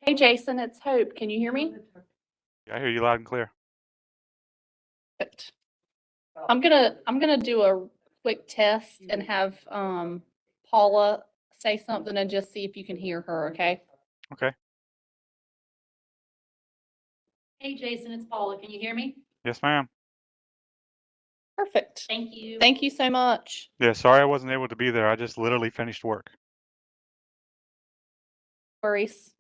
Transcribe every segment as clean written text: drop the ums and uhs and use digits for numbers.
Hey, Jason, it's Hope. Can you hear me? Yeah, I hear you loud and clear. Good. I'm gonna do a quick test and have Paula say something and just see if you can hear her, okay? Okay. Hey, Jason, it's Paula. Can you hear me? Yes, ma'am. Perfect. Thank you. Thank you so much. Yeah, sorry I wasn't able to be there. I just literally finished work. Worries.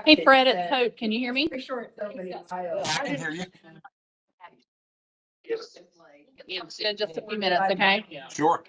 Hey Fred, it's Hope. Can you hear me? I can hear you. In just a few minutes, okay? Sure.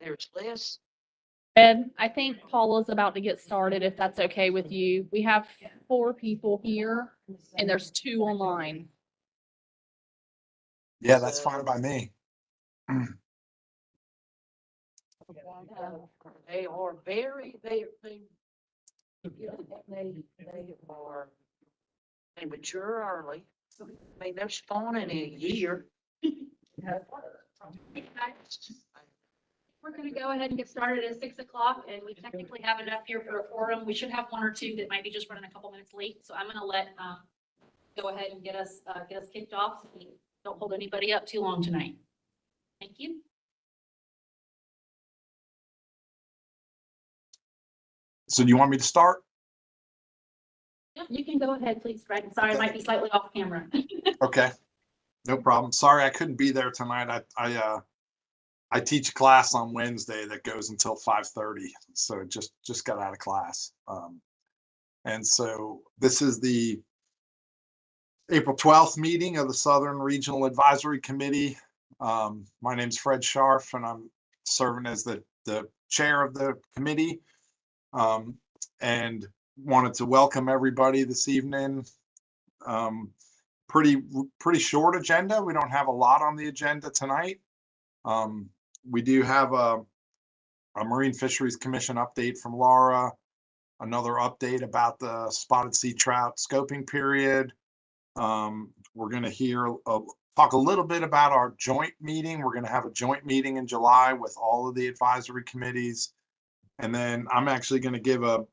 There's Liz. Fred, I think Paula's about to get started, if that's okay with you. We have 4 people here and there's 2 online. Yeah, that's fine by me. They are very, they are, they mature early. I mean, they're spawning in a year. We're gonna go ahead and get started at 6 o'clock, and we technically have enough here for a forum. We should have 1 or 2 that might be just running a couple minutes late, so I'm gonna go ahead and get us kicked off, so we don't hold anybody up too long tonight. Thank you. So do you want me to start? Yeah, you can go ahead, please, Fred. Sorry, I might be slightly off camera. Okay, no problem. Sorry, I couldn't be there tonight. I teach a class on Wednesday that goes until 5:30, so just got out of class. And so this is the April 12th meeting of the Southern Regional Advisory Committee. My name's Fred Scharf, and I'm serving as the chair of the committee. And wanted to welcome everybody this evening. Pretty short agenda. We don't have a lot on the agenda tonight. We do have a Marine Fisheries Commission update from Laura, another update about the spotted sea trout scoping period. We're going to talk a little bit about our joint meeting. We're going to have a joint meeting in July with all of the advisory committees. And then I'm actually going to give a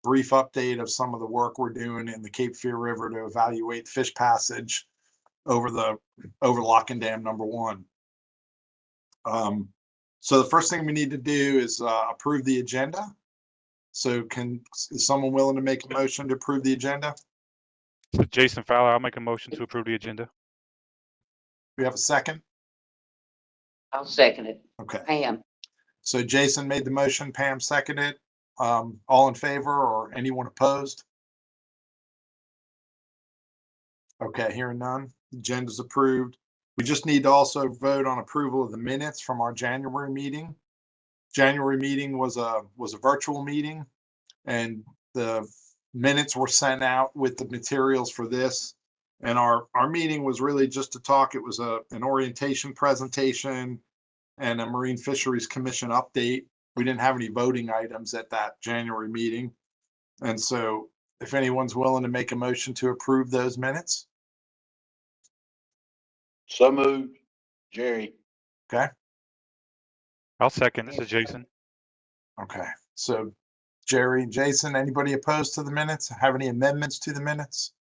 brief update of some of the work we're doing in the Cape Fear River to evaluate fish passage over Lock and Dam number 1. So the first thing we need to do is approve the agenda. So is someone willing to make a motion to approve the agenda? So Jason Fowler, I'll make a motion to approve the agenda. We have a second? I'll second it. Okay. Pam. So Jason made the motion, Pam seconded. All in favor or anyone opposed? Okay, hearing none. Agenda's approved. We just need to also vote on approval of the minutes from our January meeting. January meeting was a virtual meeting, and the minutes were sent out with the materials for this. And our meeting was really just to talk. It was an orientation presentation and a Marine Fisheries Commission update. we didn't have any voting items at that January meeting. And so if anyone's willing to make a motion to approve those minutes, So moved, Jerry. okay? I'll second. This is Jason. Okay, so Jerry, Jason, anybody opposed to the minutes? Have any amendments to the minutes?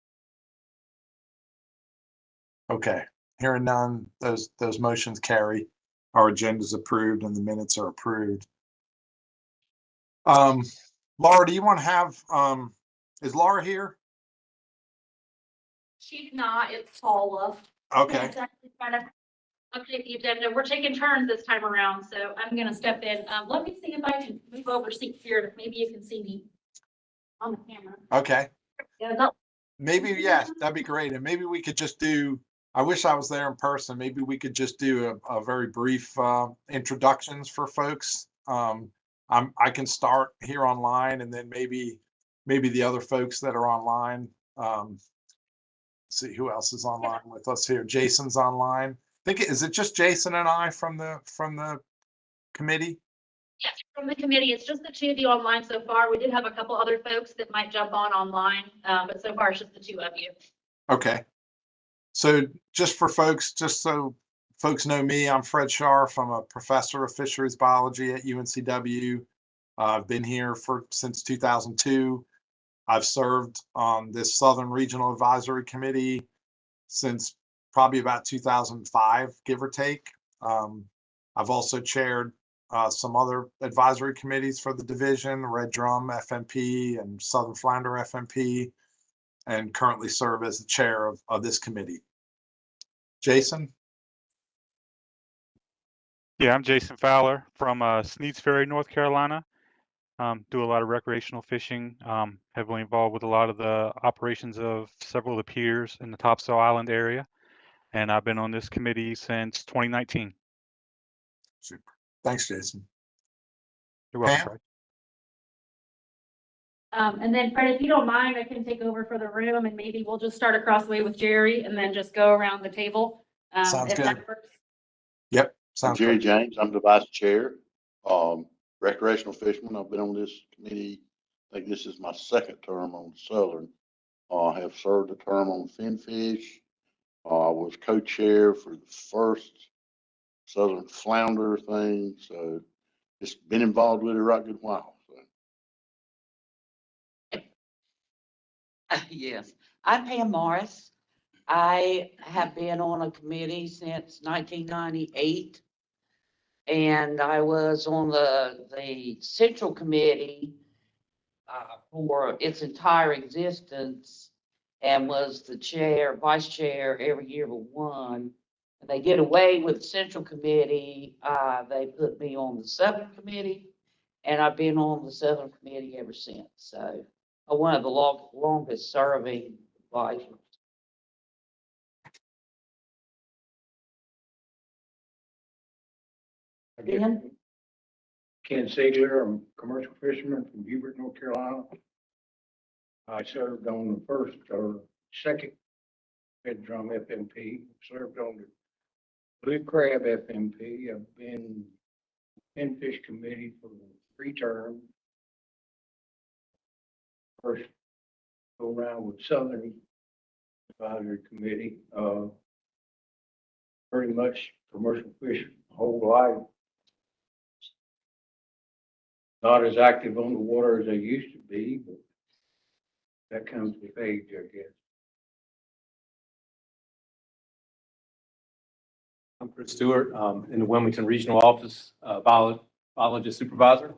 Okay, hearing none, those motions carry. Our agenda's approved and the minutes are approved. Laura, do you want to have, is Laura here? She's not, it's Paula. Okay, It's actually trying to update the agenda. We're taking turns this time around, so I'm gonna step in. Let me see if I can move over seats here. Maybe you can see me on the camera. okay. Yeah, no, Maybe, yeah, that'd be great. And maybe we could just do, I wish I was there in person. Maybe we could just do a very brief introductions for folks. I can start here online and then maybe the other folks that are online. See who else is online with us here. Jason's online. Is it just Jason and I from the committee? yes, from the committee, it's just the two of you online so far. We did have a couple other folks that might jump on online, but so far it's just the two of you. Okay. So just for folks, just so folks know me, I'm Fred Scharf. I'm a professor of fisheries biology at UNCW. I've been here since 2002. I've served on this Southern Regional Advisory Committee since probably about 2005, give or take. I've also chaired some other advisory committees for the division, Red Drum FMP and Southern Flounder FMP, and currently serve as the chair of this committee. Jason? Yeah, I'm Jason Fowler from Sneads Ferry, North Carolina. Do a lot of recreational fishing, heavily involved with a lot of the operations of several of the piers in the Topsail Island area. And I've been on this committee since 2019. Super. Thanks, Jason. You're welcome, Pam? Fred. And then Fred, if you don't mind, I can take over for the room and maybe we'll just start across the way with Jerry and then just go around the table. Sounds If that good. works. Yep, I'm sounds Jerry good. James. I'm the vice chair. Recreational fisherman. I've been on this committee. I think this is my second term on Southern. I have served a term on Finfish. I was co-chair for the first Southern Flounder thing. So just been involved with it a right good while. So. Yes, I'm Pam Morris. I have been on a committee since 1998. And I was on the Central Committee for its entire existence and was the chair, vice chair every year but one. And they did away with the Central Committee. They put me on the Southern Committee, and I've been on the Southern Committee ever since. So one of the longest serving advisors. Ben? Ken Ziegler, I'm a commercial fisherman from Hubert, North Carolina. I served on the first or second Red Drum FMP, served on the Blue Crab FMP. I've been in Fish Committee for 3 terms. First go around with Southern Advisory Committee, pretty much commercial fish my whole life. Not as active on the water as I used to be, but that comes with age, I guess. I'm Chris Stewart, in the Wilmington Regional Office, biologist supervisor.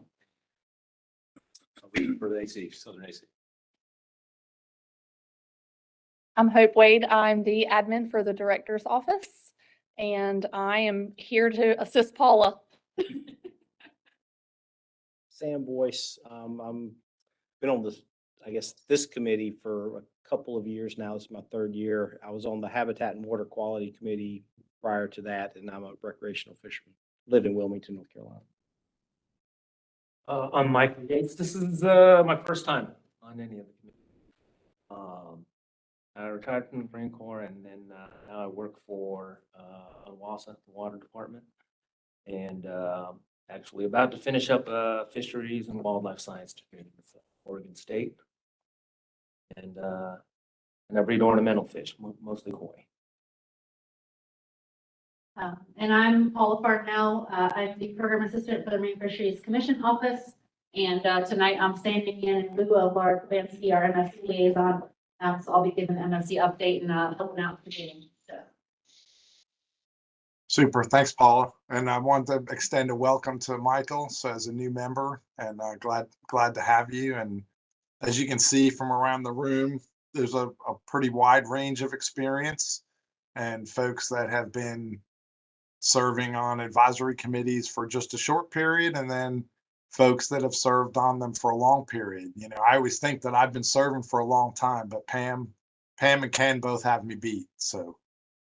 I'll be for the AC, Southern AC. I'm Hope Wade. I'm the admin for the director's office, and I am here to assist Paula. Sam Boyce. I'm been on this committee for a couple of years now. It's my 3rd year. I was on the Habitat and Water Quality Committee prior to that, and I'm a recreational fisherman. Live in Wilmington, North Carolina. I'm Michael Yates. This is my first time on any of the committees. I retired from the Marine Corps, and then now I work for WASA, the Water Department. And Actually about to finish up a fisheries and wildlife science degree with Oregon State. And I breed ornamental fish, mostly koi. And I'm Paula Farnell. I'm the program assistant for the Marine Fisheries Commission Office. And tonight I'm standing in lieu of our Bansky, our MFC liaison. So I'll be giving the MFC update and helping out the meeting. So. Super. Thanks, Paula. And I want to extend a welcome to Michael, so as a new member, and glad to have you. And as you can see from around the room, there's a pretty wide range of experience and folks that have been serving on advisory committees for just a short period, and then folks that have served on them for a long period. You know, I always think that I've been serving for a long time, but Pam and Ken both have me beat. So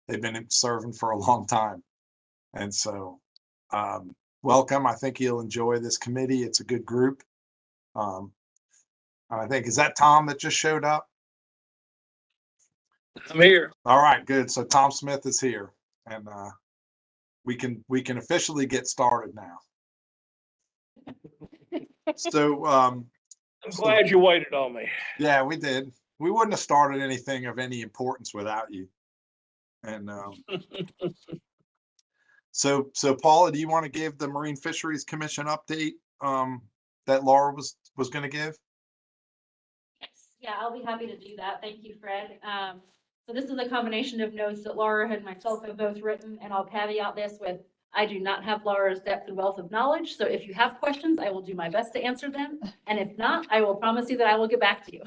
they've been serving for a long time. And so welcome. I think you'll enjoy this committee. It's a good group. I think, is that Tom that just showed up? I'm here. All right, good. So Tom Smith is here, and we can officially get started now. So I'm glad you waited on me. yeah, we did. We wouldn't have started anything of any importance without you. And so Paula, do you want to give the Marine Fisheries Commission update that Laura was going to give? Yes, yeah, I'll be happy to do that. Thank you, Fred. So this is a combination of notes that Laura and myself have both written, and I'll caveat this with, I do not have Laura's depth and wealth of knowledge. So if you have questions, I will do my best to answer them. And if not, I will promise you that I will get back to you.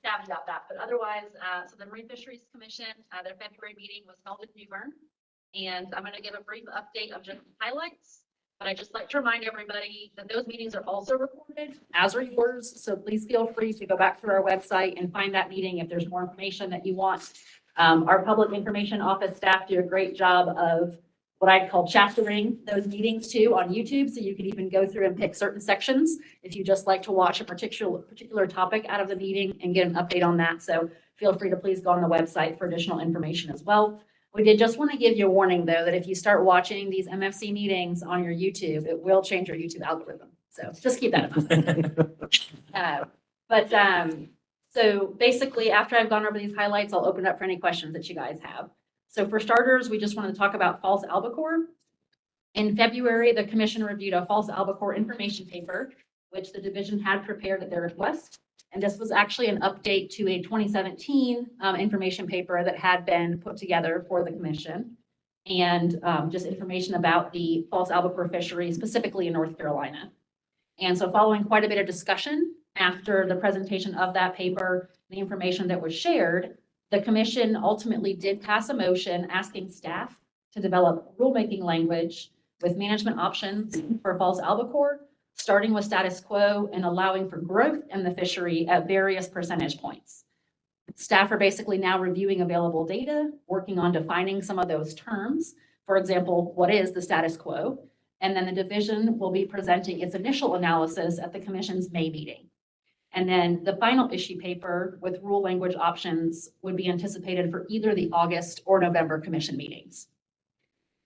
Caveat that, but otherwise, so the Marine Fisheries Commission, their February meeting was held in New Bern. And I'm going to give a brief update of just highlights. But I'd just like to remind everybody that those meetings are also recorded, as are yours. So please feel free to go back through our website and find that meeting if there's more information that you want. Our public information office staff do a great job of what I'd call chaptering those meetings too on YouTube. So you can even go through and pick certain sections if you just like to watch a particular topic out of the meeting and get an update on that. So feel free to please go on the website for additional information as well. We did just want to give you a warning, though, that if you start watching these MFC meetings on your YouTube, it will change your YouTube algorithm. So just keep that in mind. So basically, after I've gone over these highlights, I'll open up for any questions that you guys have. So for starters, we just want to talk about false albacore. In February, the commission reviewed a false albacore information paper, which the division had prepared at their request. And this was actually an update to a 2017 information paper that had been put together for the commission. And just information about the false albacore fishery, specifically in North Carolina. And so following quite a bit of discussion after the presentation of that paper, the information that was shared, the commission ultimately did pass a motion asking staff to develop rulemaking language with management options for false albacore, starting with status quo and allowing for growth in the fishery at various percentage points. Staff are basically now reviewing available data, working on defining some of those terms. For example, what is the status quo? And then the division will be presenting its initial analysis at the commission's May meeting. And then the final issue paper with rule language options would be anticipated for either the August or November commission meetings.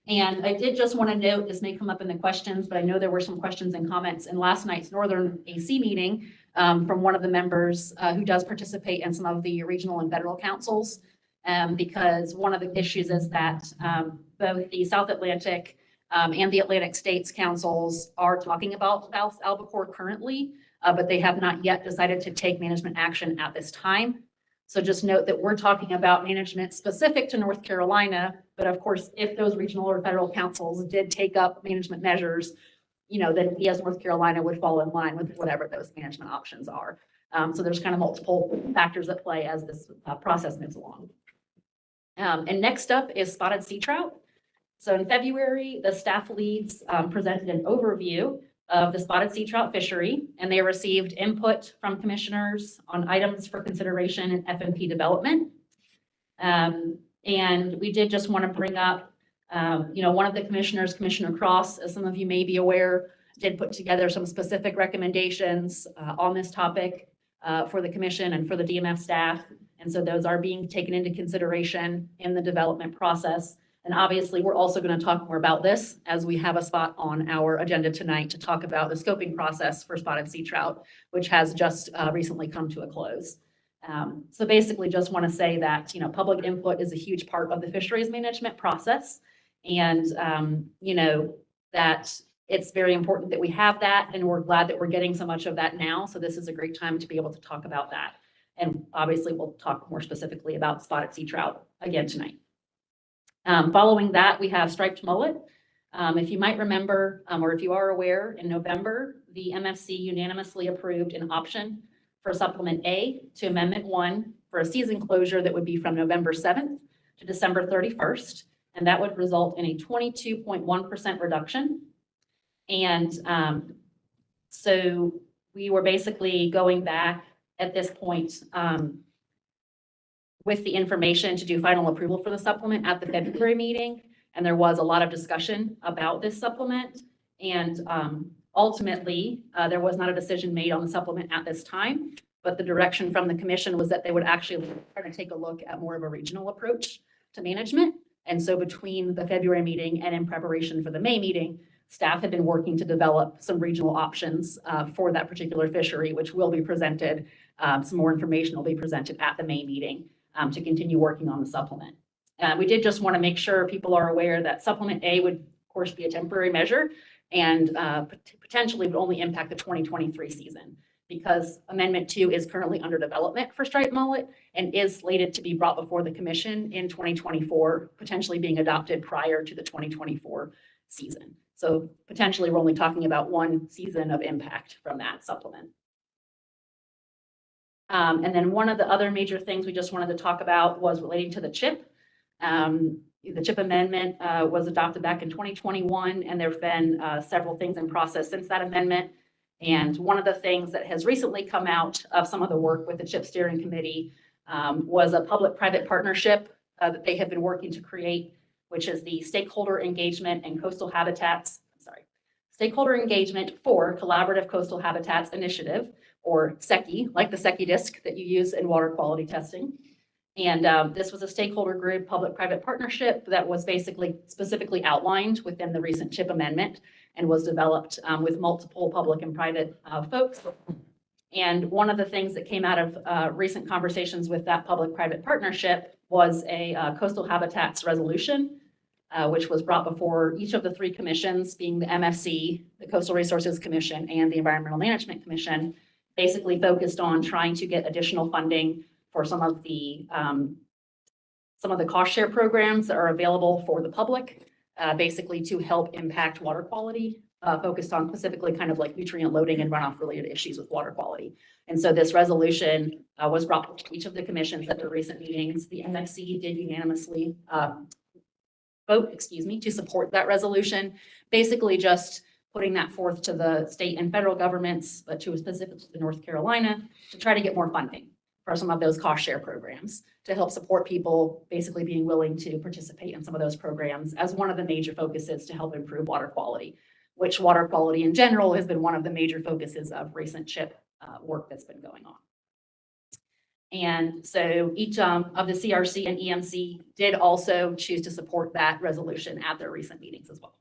And I did just want to note, this may come up in the questions, but I know there were some questions and comments in last night's Northern AC meeting from one of the members who does participate in some of the regional and federal councils, because one of the issues is that both the South Atlantic and the Atlantic States councils are talking about false albacore currently, but they have not yet decided to take management action at this time. So just note that we're talking about management specific to North Carolina, but of course, if those regional or federal councils did take up management measures, you know, then yes, North Carolina would fall in line with whatever those management options are. So there's kind of multiple factors at play as this process moves along. And next up is spotted sea trout. So in February, the staff leads presented an overview of the spotted sea trout fishery, and they received input from commissioners on items for consideration in FMP development. And we did just want to bring up, you know, one of the commissioners, Commissioner Cross, as some of you may be aware, did put together some specific recommendations on this topic for the commission and for the DMF staff. And so those are being taken into consideration in the development process. And obviously, we're also going to talk more about this as we have a spot on our agenda tonight to talk about the scoping process for spotted sea trout, which has just recently come to a close. So basically just want to say that, public input is a huge part of the fisheries management process. And, that it's very important that we have that, and we're glad that we're getting so much of that now. So this is a great time to be able to talk about that. And obviously, we'll talk more specifically about spotted sea trout again tonight. Following that, we have striped mullet. If you might remember, or if you are aware, in November, the MFC unanimously approved an option for Supplement A to Amendment 1 for a season closure that would be from November 7th to December 31st. And that would result in a 22.1% reduction. And so we were basically going back at this point with the information to do final approval for the supplement at the February meeting. And there was a lot of discussion about this supplement. And ultimately, there was not a decision made on the supplement at this time, but the direction from the commission was that they would actually try to take a look at more of a regional approach to management. And so between the February meeting and in preparation for the May meeting, staff had been working to develop some regional options for that particular fishery, which will be presented. Some more information will be presented at the May meeting to continue working on the supplement. We did just want to make sure people are aware that Supplement A would, of course, be a temporary measure and potentially would only impact the 2023 season, because Amendment 2 is currently under development for striped mullet and is slated to be brought before the commission in 2024, potentially being adopted prior to the 2024 season. So potentially we're only talking about one season of impact from that supplement. And then one of the other major things we just wanted to talk about was relating to the CHIP. The CHIP amendment was adopted back in 2021, and there have been several things in process since that amendment. And one of the things that has recently come out of some of the work with the CHIP steering committee was a public-private partnership that they have been working to create, which is the Stakeholder Engagement and Coastal Habitats, Stakeholder Engagement for Collaborative Coastal Habitats Initiative, or SECI, like the SECI disc that you use in water quality testing. And this was a stakeholder group, public-private partnership that was basically specifically outlined within the recent CHIP amendment and was developed with multiple public and private folks. And one of the things that came out of recent conversations with that public-private partnership was a coastal habitats resolution, which was brought before each of the three commissions, being the MFC, the Coastal Resources Commission, and the Environmental Management Commission, basically focused on trying to get additional funding for some of the cost share programs that are available for the public, basically to help impact water quality, focused on specifically kind of like nutrient loading and runoff related issues with water quality. And so this resolution was brought to each of the commissions at their recent meetings. The MFC did unanimously vote, to support that resolution, basically just putting that forth to the state and federal governments, but to specifically to North Carolina, to try to get more funding for some of those cost share programs to help support people basically being willing to participate in some of those programs as one of the major focuses to help improve water quality, which water quality in general has been one of the major focuses of recent CHIP work that's been going on. And so each of the CRC and EMC did also choose to support that resolution at their recent meetings as well.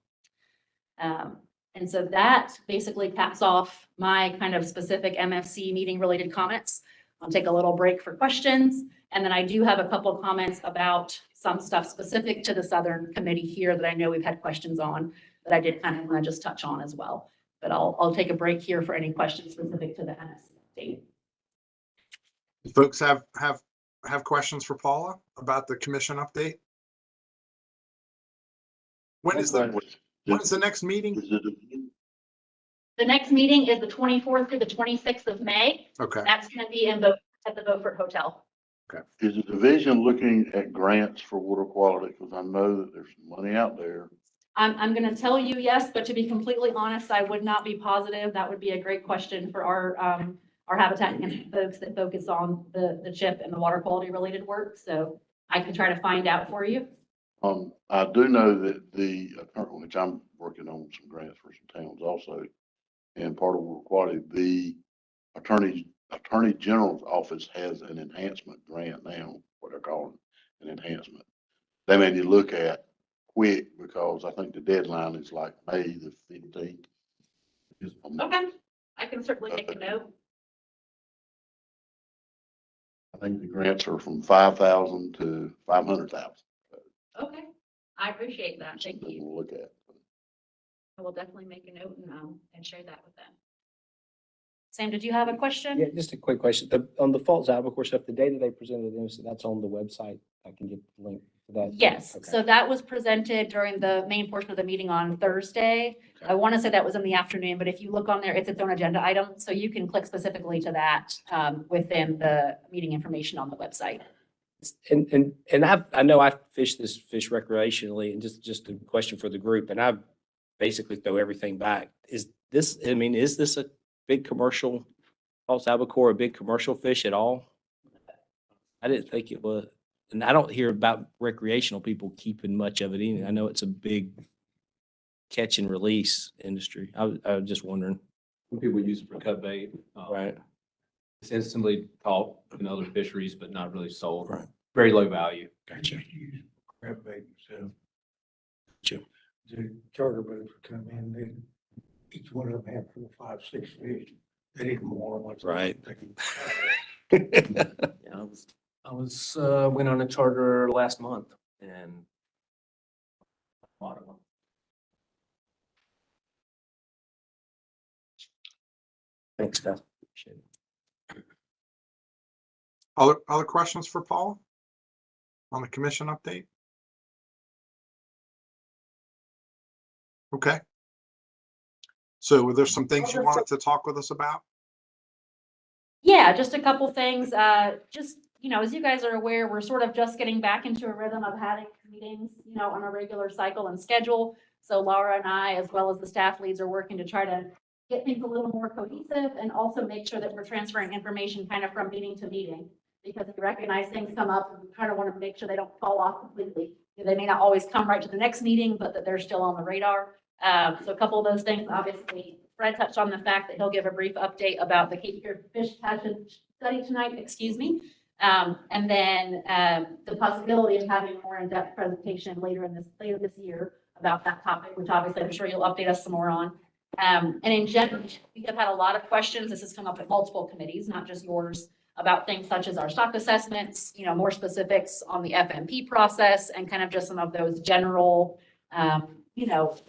And so that basically caps off my kind of specific MFC meeting related comments. I'll take a little break for questions. And then I do have a couple of comments about some stuff specific to the Southern Committee here that I know we've had questions on that I did kind of want to just touch on as well. But I'll take a break here for any questions specific to the MFC. Folks have questions for Paula about the commission update? When is the next meeting? The next meeting is the 24th through the 26th of May. Okay. That's going to be at the Beaufort Hotel. Okay. Is the division looking at grants for water quality? Because I know that there's money out there. I'm going to tell you yes, but to be completely honest, I would not be positive. That would be a great question for our habitat management folks that focus on the CHIP and the water quality related work. So I can try to find out for you. I do know that which I'm working on some grants for some towns also, and part of water quality, the Attorney General's office has an enhancement grant now, what they're calling an enhancement. They may need to look at quick because I think the deadline is like May the 15th. Okay, I can certainly make a note. I think the grants are from 5,000 to 500,000. Okay, I appreciate that. Thank Something you. we'll look at. I will definitely make a note and share that with them. Sam, did you have a question? Yeah, just a quick question. On the false albacore stuff, the data they presented, that's on the website. I can get the link to that. Yes, Okay. so that was presented during the main portion of the meeting on Thursday. I want to say that was in the afternoon, but if you look on there, it's its own agenda item. So you can click specifically to that within the meeting information on the website. And I know I fish this fish recreationally, and just a question for the group, and I basically throw everything back. Is this a big commercial, false albacore, a big commercial fish at all? I didn't think it was, and I don't hear about recreational people keeping much of it either. I know it's a big catch and release industry. I was just wondering. Some people use it for cut bait. Right. It's instantly caught in other fisheries, but not really sold. Right. Very low value. Gotcha. Crab bait, so. Gotcha. The charter boats would come in, each one of them had 4, 5, 6 fish. They didn't want much. Right. Yeah, went on a charter last month and a lot of them. Thanks, Steph. Appreciate it. Other questions for Paula on the commission update? Okay. So there's some things you wanted to talk with us about? Yeah, just a couple things. Just, as you guys are aware, we're sort of just getting back into a rhythm of having meetings, on a regular cycle and schedule. So Laura and I, as well as the staff leads, are working to try to get things a little more cohesive and also make sure that we're transferring information kind of from meeting to meeting. Because we recognize things come up and we kind of want to make sure they don't fall off completely. They may not always come right to the next meeting, but that they're still on the radar. So a couple of those things, obviously, Fred touched on the fact that he'll give a brief update about the Cape Fear Fish Passage study tonight, and then the possibility of having a more in-depth presentation later this year about that topic, which obviously I'm sure you'll update us some more on. And in general, we have had a lot of questions. This has come up at multiple committees, not just yours, about things such as our stock assessments, more specifics on the FMP process and kind of just some of those general,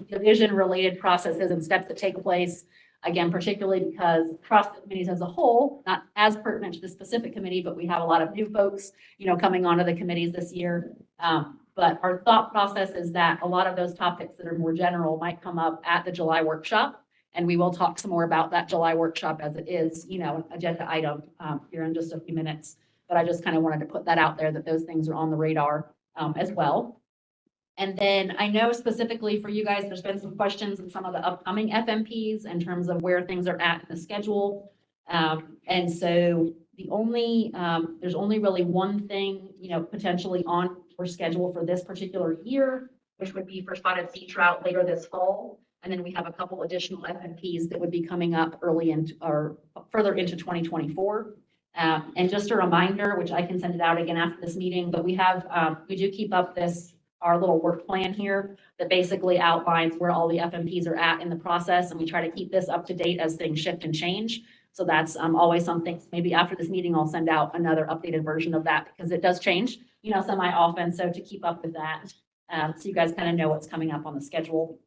division-related processes and steps that take place. Again, particularly because across the committees as a whole, not as pertinent to the specific committee, but we have a lot of new folks, coming onto the committees this year. But our thought process is that a lot of those topics that are more general might come up at the July workshop. And we will talk some more about that July workshop as it is, an agenda item here in just a few minutes. But I just kind of wanted to put that out there that those things are on the radar as well. And then I know specifically for you guys, there's been some questions in some of the upcoming FMPs in terms of where things are at in the schedule. And so there's only really one thing, potentially on or schedule for this particular year, which would be for spotted sea trout later this fall. And then we have a couple additional FMPs that would be coming up early into or further into 2024. And just a reminder, which I can send it out again after this meeting, but we do keep up our little work plan here that basically outlines where all the FMPs are at in the process. And we try to keep this up to date as things shift and change. So that's always something, maybe after this meeting, I'll send out another updated version of that because it does change, semi-often. So to keep up with that, so you guys kind of know what's coming up on the schedule.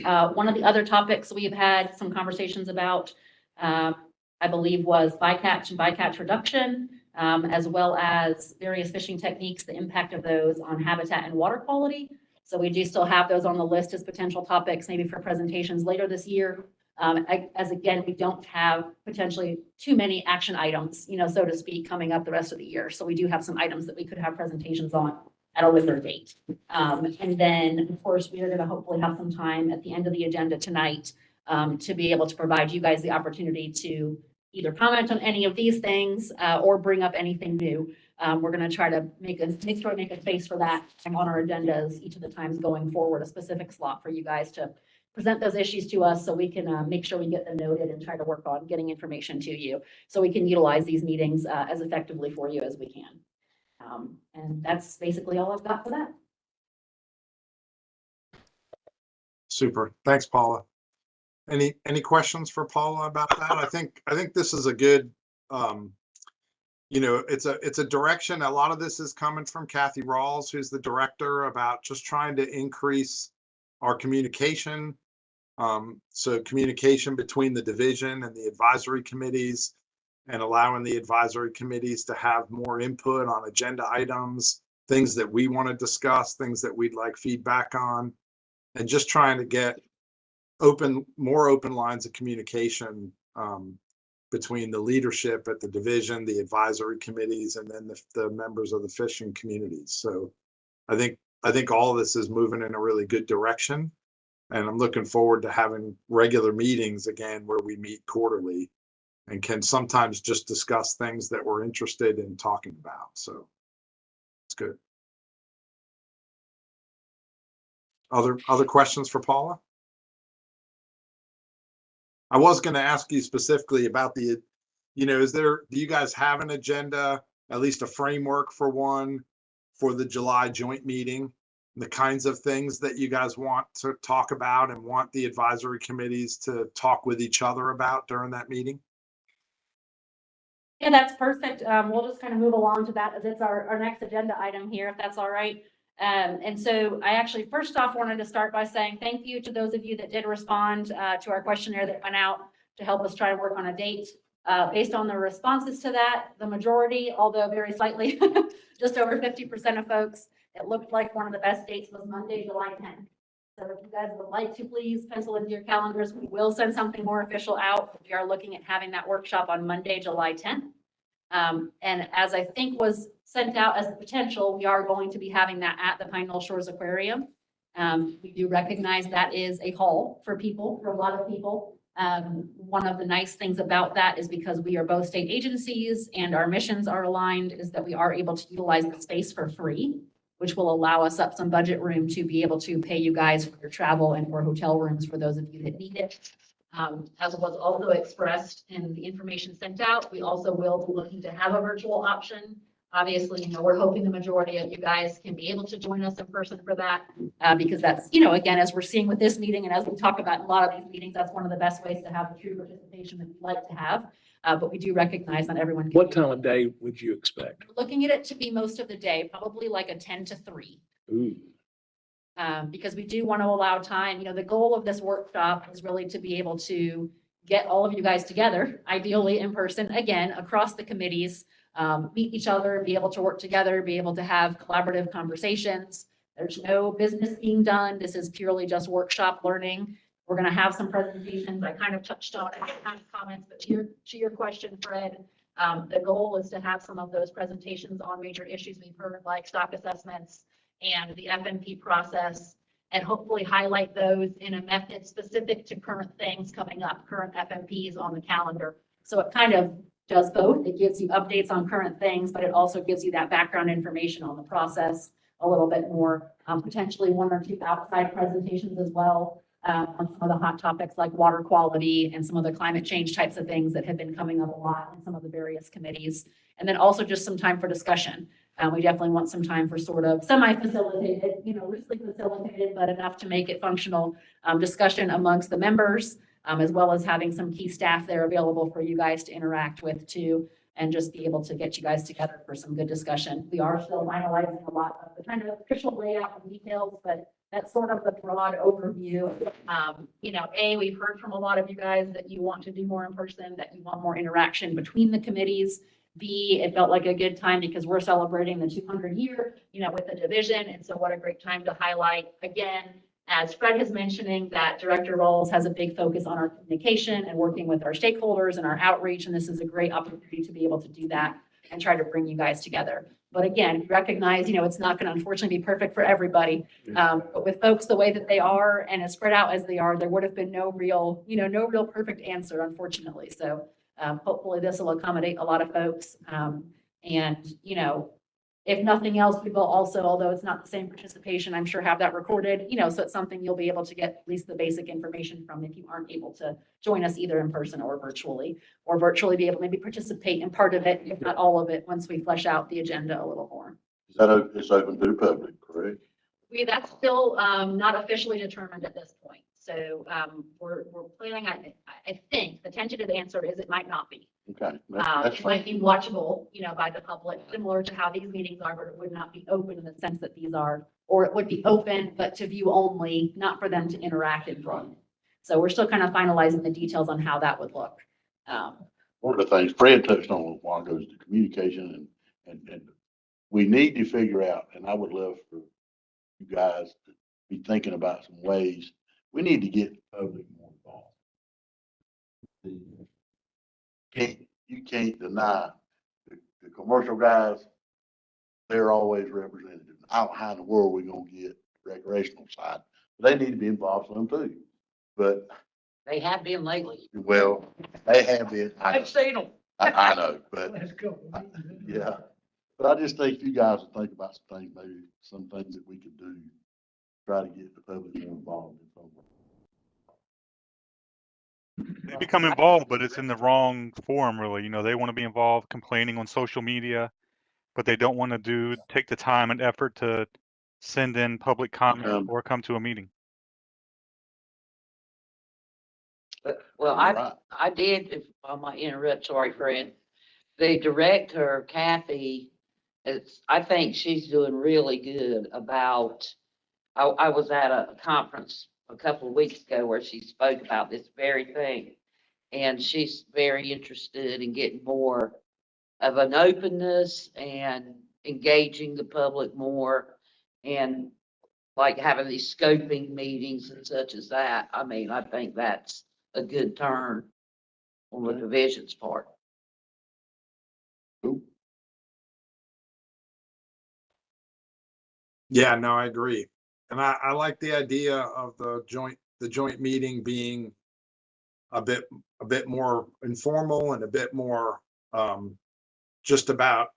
One of the other topics we've had some conversations about, I believe, was bycatch and bycatch reduction, as well as various fishing techniques, the impact of those on habitat and water quality. So we do still have those on the list as potential topics, maybe for presentations later this year. As again, we don't have potentially too many action items, so to speak, coming up the rest of the year. So we do have some items that we could have presentations on at a later date. And then, of course, we are going to hopefully have some time at the end of the agenda tonight to be able to provide you guys the opportunity to either comment on any of these things or bring up anything new. We're going to try to make a space for that on our agendas each of the times going forward, a specific slot for you guys to present those issues to us so we can make sure we get them noted and try to work on getting information to you so we can utilize these meetings as effectively for you as we can. And that's basically all I've got for that. Super. Thanks, Paula. Any questions for Paula about that? I think this is a good, it's a direction. A lot of this is coming from Kathy Rawls, who's the director, about just trying to increase our communication. So communication between the division and the advisory committees, and allowing the advisory committees to have more input on agenda items, things that we want to discuss, things that we'd like feedback on, and just trying to get more open lines of communication between the leadership at the division, the advisory committees, and then the members of the fishing communities. So I think all of this is moving in a really good direction, and I'm looking forward to having regular meetings again where we meet quarterly and can sometimes just discuss things that we're interested in talking about. So it's good. Other questions for Paula? I was going to ask you specifically about do you guys have an agenda, at least a framework for one, for the July joint meeting, the kinds of things that you guys want to talk about and want the advisory committees to talk with each other about during that meeting? Yeah, that's perfect. We'll just kind of move along to that as it's our next agenda item here, if that's all right. And so I actually first off wanted to start by saying thank you to those of you that did respond to our questionnaire that went out to help us try to work on a date. Based on the responses to that, the majority, although very slightly, just over 50% of folks, it looked like one of the best dates was Monday, July 10th. So if you guys would like to please pencil into your calendars, we will send something more official out. We are looking at having that workshop on Monday, July 10th. And as I think was sent out as a potential, we are going to be having that at the Pine Knoll Shores Aquarium. We do recognize that is a haul for a lot of people. One of the nice things about that is because we are both state agencies and our missions are aligned, is that we are able to utilize the space for free, which will allow us up some budget room to be able to pay you guys for your travel and for hotel rooms for those of you that need it. As was also expressed in the information sent out, we also will be looking to have a virtual option. Obviously, we're hoping the majority of you guys can be able to join us in person for that, because that's, again, as we're seeing with this meeting and as we talk about a lot of these meetings, that's one of the best ways to have the true participation that we'd like to have. But we do recognize not everyone. What time of day would you expect? We're looking at it to be most of the day, probably like a 10 to 3. Ooh. Because we do want to allow time. The goal of this workshop is really to be able to get all of you guys together, ideally in person, again, across the committees, meet each other, be able to work together, be able to have collaborative conversations. There's no business being done. This is purely just workshop learning. We're going to have some presentations. I kind of touched on it in comments, but to your question, Fred, the goal is to have some of those presentations on major issues we've heard, like stock assessments and the FNP process, and hopefully highlight those in a method specific to current things coming up, current FNPs on the calendar. So it kind of does both. It gives you updates on current things, but it also gives you that background information on the process a little bit more, potentially 1 or 2 outside presentations as well, on some of the hot topics like water quality and some of the climate change types of things that have been coming up a lot in some of the various committees. And then also just some time for discussion. We definitely want some time for sort of semi-facilitated, loosely facilitated, but enough to make it functional discussion amongst the members, as well as having some key staff there available for you guys to interact with too, and just be able to get you guys together for some good discussion. We are still finalizing a lot of the kind of official layout and details, but that's sort of the broad overview. We've heard from a lot of you guys that you want to do more in person, that you want more interaction between the committees. B, it felt like a good time because we're celebrating the 200 year, with the division. And so what a great time to highlight, again, as Fred is mentioning, that Director Rawls has a big focus on our communication and working with our stakeholders and our outreach. And this is a great opportunity to be able to do that and try to bring you guys together. But again, recognize, it's not going to unfortunately be perfect for everybody. But with folks the way that they are and as spread out as they are, there would have been no real perfect answer, unfortunately. So hopefully this will accommodate a lot of folks. If nothing else, we will also, although it's not the same participation, I'm sure have that recorded, so it's something you'll be able to get at least the basic information from if you aren't able to join us either in person or virtually be able to maybe participate in part of it, if not all of it, once we flesh out the agenda a little more. Is that it's open to the public, correct? That's still not officially determined at this point. So, we're planning, I think the tentative answer is it might not be. Okay, that's It might fine. be watchable, by the public, similar to how these meetings are, but it would not be open in the sense that these are, or it would be open, but to view only, not for them to interact in front. So we're still kind of finalizing the details on how that would look. One of the things Fred touched on a while ago is the communication and we need to figure out, and I would love for you guys to be thinking about some ways, we need to get the public more involved. You can't deny the commercial guys, they're always represented. I don't know how in the world we're gonna get recreational side, but they need to be involved some too. But, They have been lately. well, they have been, I know, seen them. I know, but Last couple of meetings. yeah, but I just think you guys would think about some things, maybe some things that we could do, try to get the public more involved in some way. They become involved, but it's in the wrong forum, really. You know, they want to be involved complaining on social media, but they don't want to take the time and effort to send in public comment or come to a meeting. Well, You're right. I did, if I might interrupt, sorry, Fred. The director, Kathy, I think she's doing really good about, I was at a conference a couple of weeks ago where she spoke about this very thing. And she's very interested in getting more of an openness and engaging the public more. And like having these scoping meetings and such as that. I mean, I think that's a good turn on the division's part. Cool. Yeah, no, I agree. And I like the idea of the joint meeting being a bit more informal and a bit more just about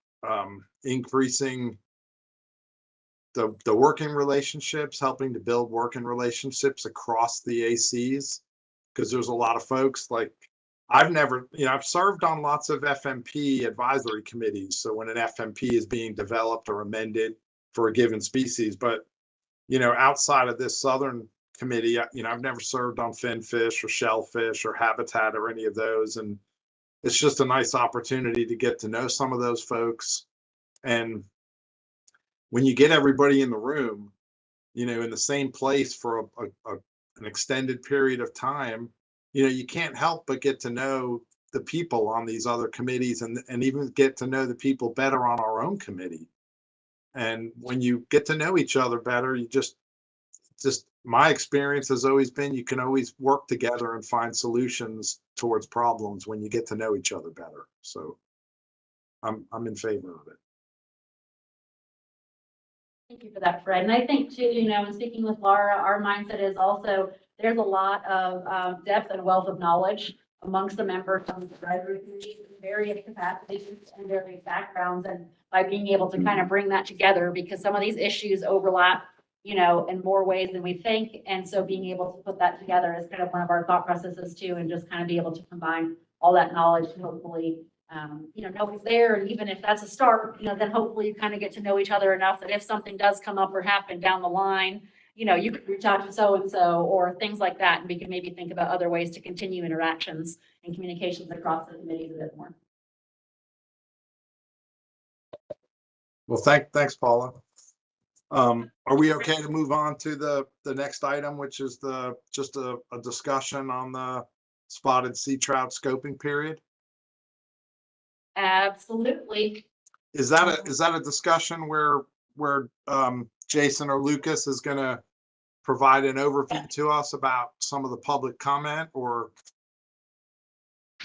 increasing the working relationships, helping to build working relationships across the ACs. Because there's a lot of folks like I've served on lots of FMP advisory committees. So when an FMP is being developed or amended for a given species, but outside of this southern committee, I've never served on finfish or shellfish or habitat or any of those. And it's just a nice opportunity to get to know some of those folks. And when you get everybody in the room, in the same place for an extended period of time, you can't help but get to know the people on these other committees and even get to know the people better on our own committee. And when you get to know each other better, you just my experience has always been you can always work together and find solutions towards problems when you get to know each other better. So I'm in favor of it. Thank you for that, Fred. And I think too, in speaking with Laura, our mindset is also, there's a lot of depth and wealth of knowledge amongst the members of the advisory committee in various capacities and various backgrounds. And by being able to kind of bring that together, because some of these issues overlap, in more ways than we think. And so being able to put that together is kind of one of our thought processes too, and just kind of be able to combine all that knowledge to hopefully know who's there. And even if that's a start, then hopefully you kind of get to know each other enough that if something does come up or happen down the line, you could reach out to so-and-so or things like that. And we can maybe think about other ways to continue interactions and communications across the committees a bit more. Well, thanks, Paula. Are we okay to move on to the next item, which is just a discussion on the spotted sea trout scoping period? Absolutely. Is that a discussion where Jason or Lucas is going to provide an overview to us about some of the public comment, or?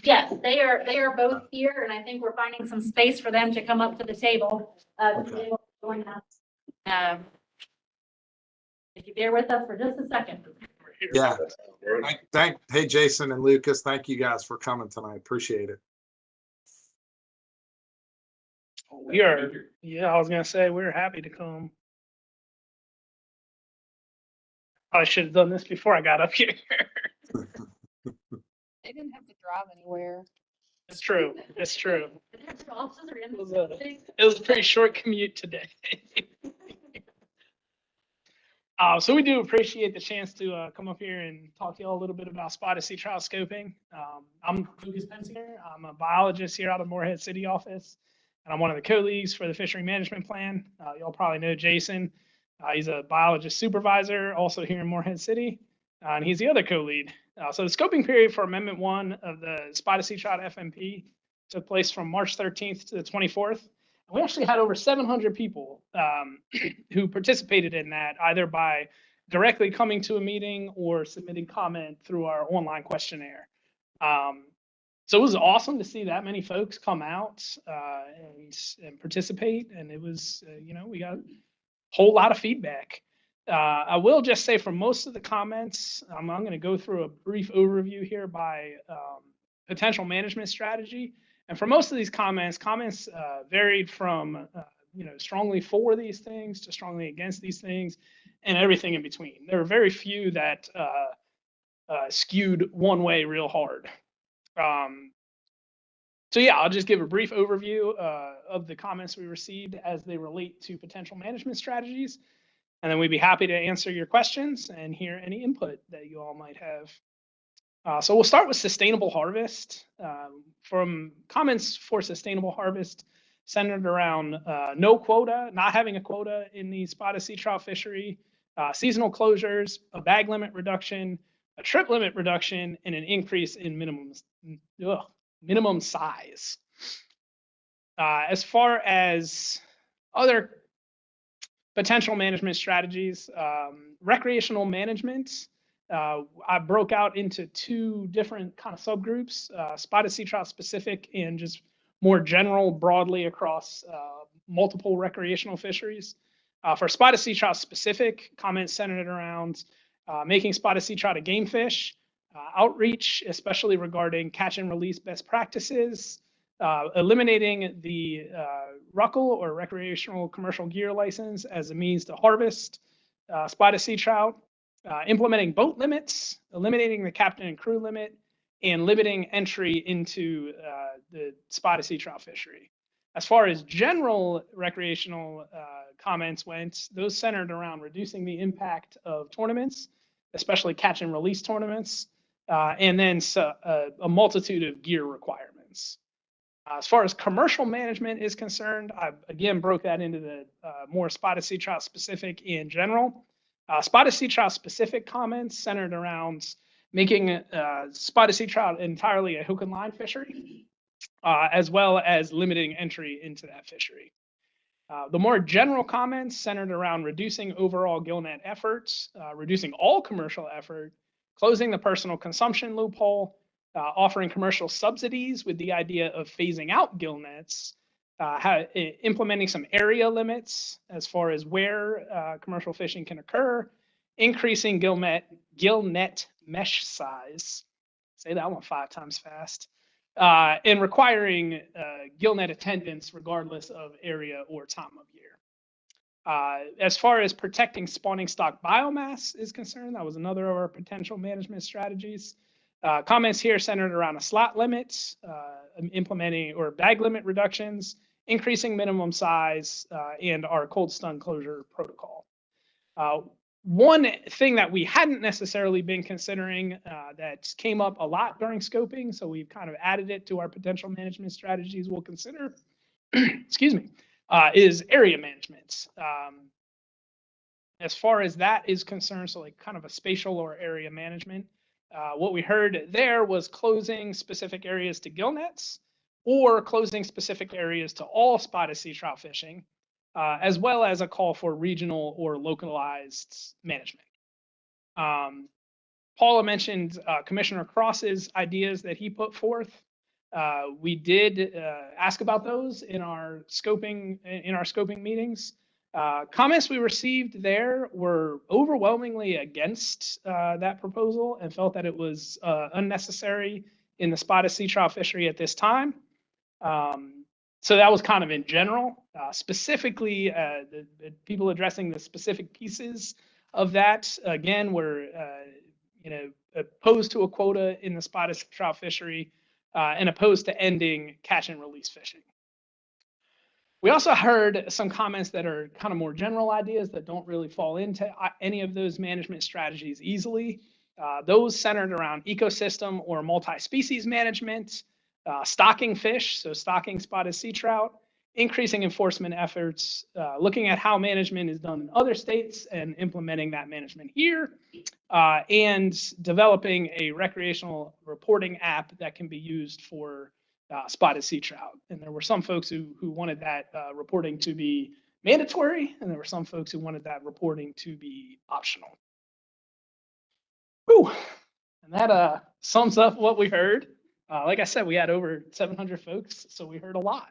Yes, they are both here, and I think we're finding some space for them to come up to the table. To be able to join us. If you bear with us for just a second. Yeah. Hey, Jason and Lucas, thank you guys for coming tonight. Appreciate it. I was gonna say, we're happy to come. I should have done this before I got up here. They didn't have to drive anywhere. It's true. It's true. It It was a pretty short commute today. So we do appreciate the chance to come up here and talk to you all a little bit about spotted sea trout scoping. I'm Lucas Pensinger. I'm a biologist here out of Morehead City office, and I'm one of the co-leads for the fishery management plan. Y'all probably know Jason. He's a biologist supervisor also here in Morehead City, and he's the other co-lead. So the scoping period for Amendment 1 of the spotted sea trout FMP took place from March 13th to the 24th. We actually had over 700 people who participated in that, either by directly coming to a meeting or submitting comment through our online questionnaire. So it was awesome to see that many folks come out and participate. And it was, we got a whole lot of feedback. I will just say for most of the comments, I'm going to go through a brief overview here by potential management strategy. And for most of these comments varied from, strongly for these things to strongly against these things and everything in between. There were very few that skewed one way real hard. So yeah, I'll just give a brief overview of the comments we received as they relate to potential management strategies. And then we'd be happy to answer your questions and hear any input that you all might have. So we'll start with sustainable harvest. From comments for sustainable harvest centered around no quota, not having a quota in the spotted sea trout fishery, seasonal closures, a bag limit reduction, a trip limit reduction, and an increase in minimum size. As far as other potential management strategies, recreational management, I broke out into two different kind of subgroups, spotted sea trout specific and just more general broadly across multiple recreational fisheries. For spotted sea trout specific, comments centered around making spotted sea trout a game fish, outreach, especially regarding catch and release best practices, eliminating the RUCL or recreational commercial gear license as a means to harvest spotted sea trout, implementing boat limits, eliminating the captain and crew limit, and limiting entry into the spotted sea trout fishery. As far as general recreational comments went, those centered around reducing the impact of tournaments, especially catch and release tournaments, and then a multitude of gear requirements. As far as commercial management is concerned, I again broke that into the more spotted sea trout specific and general. Spotted sea trout specific comments centered around making spotted sea trout entirely a hook and line fishery, as well as limiting entry into that fishery. The more general comments centered around reducing overall gillnet efforts, reducing all commercial effort, closing the personal consumption loophole, offering commercial subsidies with the idea of phasing out gillnets, implementing some area limits as far as where commercial fishing can occur, increasing gillnet mesh size, say that one 5 times fast, and requiring gillnet attendance regardless of area or time of year. As far as protecting spawning stock biomass is concerned, that was another of our potential management strategies. Comments here centered around a slot limit, implementing or bag limit reductions, increasing minimum size, and our cold stun closure protocol. One thing that we hadn't necessarily been considering that came up a lot during scoping, so we've kind of added it to our potential management strategies we'll consider, excuse me, is area management. As far as that is concerned, so like kind of a spatial or area management, what we heard there was closing specific areas to gillnets or closing specific areas to all spotted sea trout fishing, as well as a call for regional or localized management. Paula mentioned Commissioner Cross's ideas that he put forth. We did ask about those in our scoping meetings. Comments we received there were overwhelmingly against that proposal and felt that it was unnecessary in the spotted sea trout fishery at this time. So that was kind of in general. Specifically, the people addressing the specific pieces of that, again, were opposed to a quota in the spotted sea trout fishery and opposed to ending catch and release fishing. We also heard some comments that are kind of more general ideas that don't really fall into any of those management strategies easily. Those centered around ecosystem or multi-species management, stocking fish, so stocking spotted sea trout, increasing enforcement efforts, looking at how management is done in other states and implementing that management here, and developing a recreational reporting app that can be used for spotted sea trout. And there were some folks who wanted that reporting to be mandatory, and there were some folks who wanted that reporting to be optional. Whew. And that sums up what we heard. Like I said, we had over 700 folks, so we heard a lot,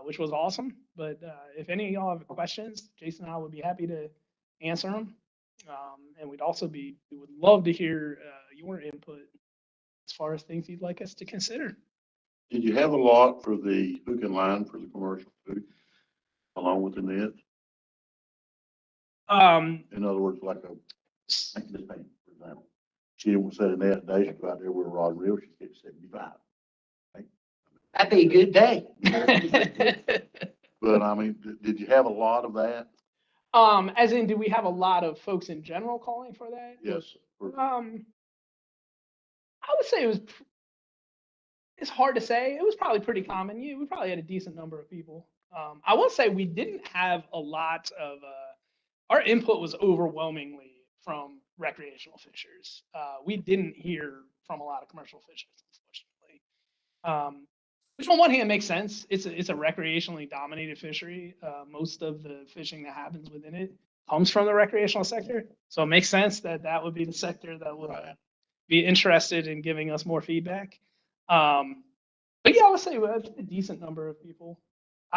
which was awesome. But if any of y'all have questions, Jason and I would be happy to answer them. And we would love to hear your input as far as things you'd like us to consider. Did you have a lot for the hook and line for the commercial food along with the net? In other words, like make this thing, for example. She didn't set a net day, she go out there with a rod and reel, she gets 75. Right? That'd be a good day. But I mean, did you have a lot of that? As in, do we have a lot of folks in general calling for that? Yes. I would say it's hard to say. It was probably pretty common. Yeah, we probably had a decent number of people. I will say we didn't have a lot of, our input was overwhelmingly from recreational fishers. We didn't hear from a lot of commercial fishers, unfortunately. Which on one hand makes sense. It's a recreationally dominated fishery. Most of the fishing that happens within it comes from the recreational sector. So it makes sense that that would be the sector that would be interested in giving us more feedback. But yeah, I would say we have a decent number of people.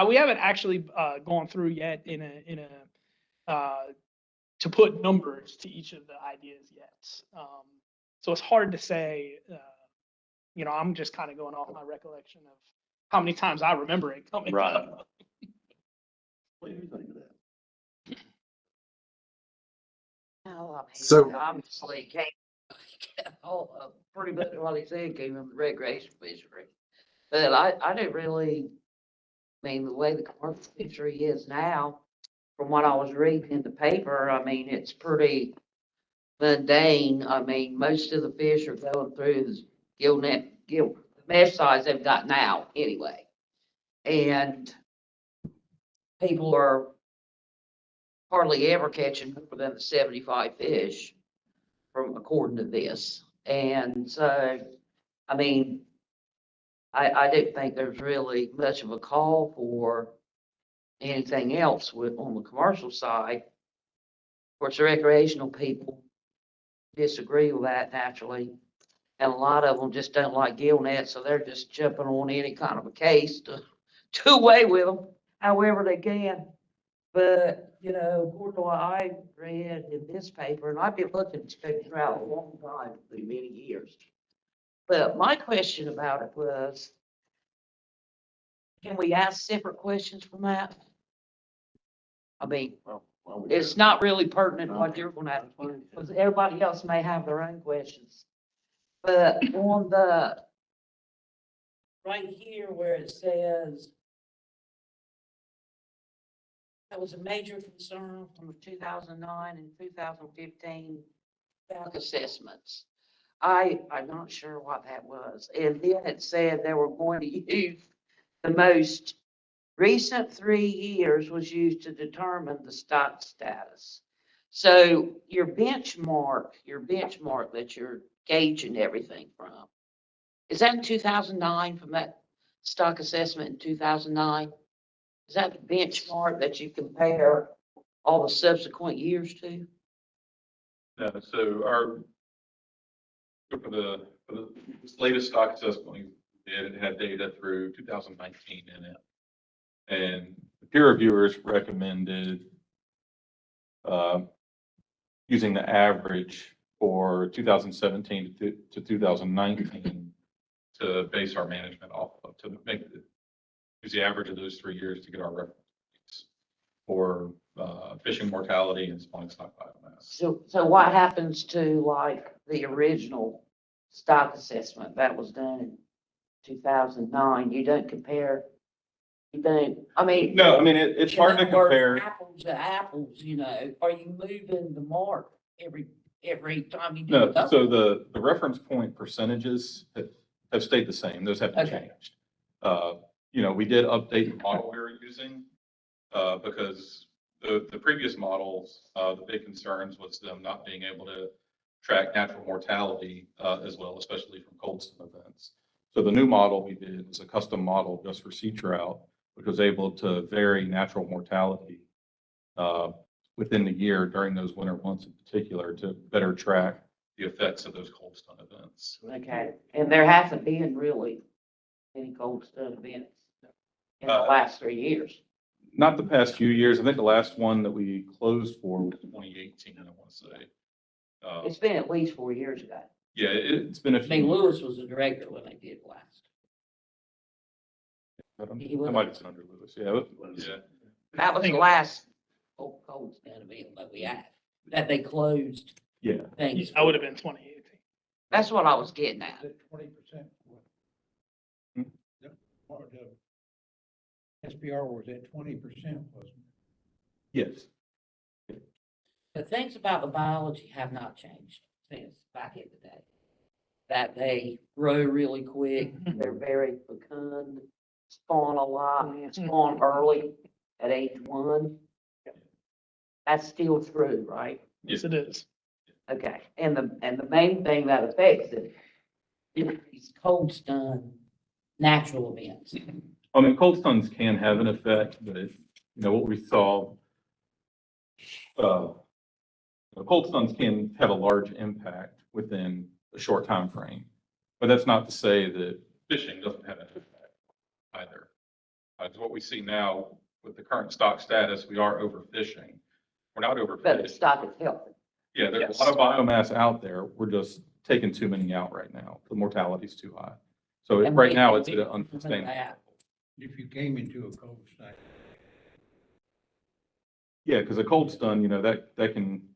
We haven't actually gone through yet to put numbers to each of the ideas yet. So it's hard to say. I'm just kind of going off my recollection of how many times I remember it coming up. What do you think of that? No, I mean, So- obviously came, pretty much what he said came from the recreation fishery. But I didn't really, I mean, the way the commercial fishery is now, from what I was reading in the paper, I mean, it's pretty mundane. I mean, most of the fish are going through the mesh size they've got now anyway. And people are hardly ever catching more than 75 fish according to this. And so, I mean, I didn't think there's really much of a call for anything else on the commercial side. Of course, the recreational people disagree with that naturally. And a lot of them just don't like gill nets, so they're just jumping on any kind of a case to do away with them however they can. But, according to what I read in this paper, and I've been looking at spectrum trout a long time, for many years. But my question about it was, can we ask separate questions from that? I mean, it's not really pertinent what you're going to ask, because everybody else may have their own questions. But on the, right here where it says, that was a major concern from 2009 and 2015 stock assessments. I'm not sure what that was. And then it said they were going to use the most recent 3 years was used to determine the stock status. So your benchmark that you're gauging everything from, is that in 2009 from that stock assessment in 2009? Is that the benchmark that you compare all the subsequent years to? No, so this latest stock assessment, it had data through 2019 in it. And the peer reviewers recommended using the average for 2017 to 2019 to base our management off of, to use the average of those 3 years to get our reference for fishing mortality and spawning stock biomass. So what happens to like the original stock assessment that was done in 2009? You You think, I mean. No, I mean, it's in hard to other words, compare. Apples to apples, you know, are you moving the mark every time you do No, it? so the reference point percentages have stayed the same. Those haven't Okay. changed. You know, we did update the model we were using, because the previous models, the big concerns was them not being able to track natural mortality, as well, especially from cold stone events. So the new model we did was a custom model just for sea trout, which was able to vary natural mortality, within the year during those winter months in particular to better track the effects of those cold stone events. Okay, and there hasn't been really any cold stone events in the last 3 years. Not the past few years. I think the last one that we closed for was 2018, I want to say. It's been at least 4 years ago. Yeah, it's been a I few. mean, Lewis was the director when they did last. He was. That might have been under Lewis. Yeah. Yeah. That was the last cold stone event that we had, that they closed Yeah. things. That would have been 2018. That's what I was getting at. 20%? Hmm? SPR was at 20%, wasn't it? Yes. The things about the biology have not changed since back in the day. That they grow really quick, they're very fecund, spawn a lot, spawn early at age 1. That's still true, right? Yes, it is. Okay, and the main thing that affects it is these cold stone natural events. I mean, cold stones can have an effect, but you know, what we saw, cold stones can have a large impact within a short time frame. But that's not to say that fishing doesn't have an impact either. It's what we see now with the current stock status, we are overfishing. We're not But the overfishing. stock is healthy. Yeah, there's a lot of biomass out there. We're just taking too many out right now. The mortality's too high. So And right we- now it's we at an implement unsustainable. that. If you came into a cold snap. Yeah, because a cold stun, you know, that can,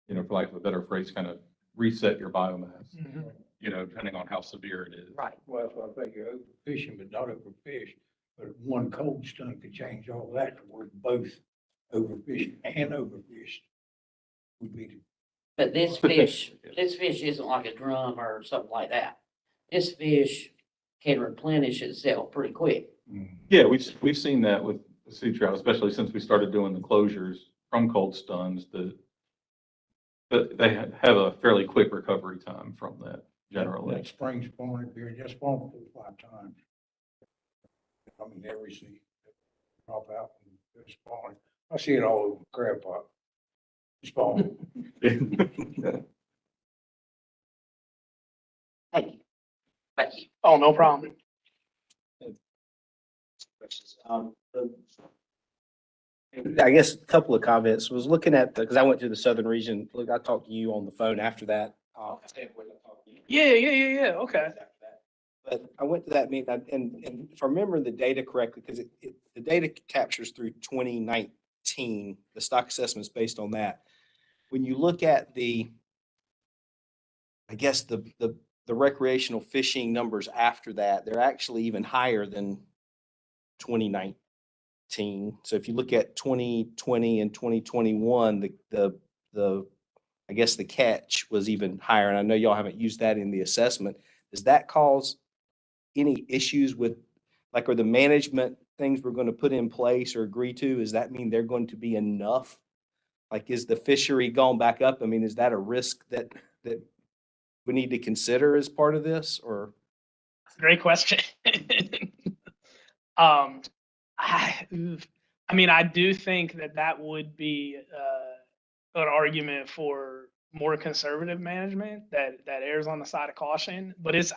you know, for lack of a better phrase, kind of reset your biomass, Mhm. you know, depending on how severe it is. Right. Well, that's what I think, you're overfishing, but not overfish. But one cold stun could change all that to where both overfished and overfished would be. But this fish isn't like a drum or something like that. This fish can replenish itself pretty quick. Yeah, we've seen that with sea trout, especially since we started doing the closures from cold stuns, that they have a fairly quick recovery time from that generally. That spring spawning period, just spawn 4 or 5 times. I mean, every season, drop out and just spawn. I see it all over the crab pot. Spawn. Thank you. Thank you. Oh, no problem. I guess a couple of comments, was looking at because I went to the southern region, look, I talked to you on the phone after that. Yeah. Okay. But I went to that meeting, and if I remember the data correctly, because the data captures through 2019, the stock assessment is based on that. When you look at I guess the recreational fishing numbers after that, they're actually even higher than 2019. So if you look at 2020 and 2021, I guess the catch was even higher. And I know y'all haven't used that in the assessment. Does that cause any issues with, like, are the management things we're going to put in place or agree to, does that mean they're going to be enough? Like, is the fishery gone back up? I mean, is that a risk that we need to consider as part of this, or? Great question. I mean, I do think that would be an argument for more conservative management that errs on the side of caution. But it's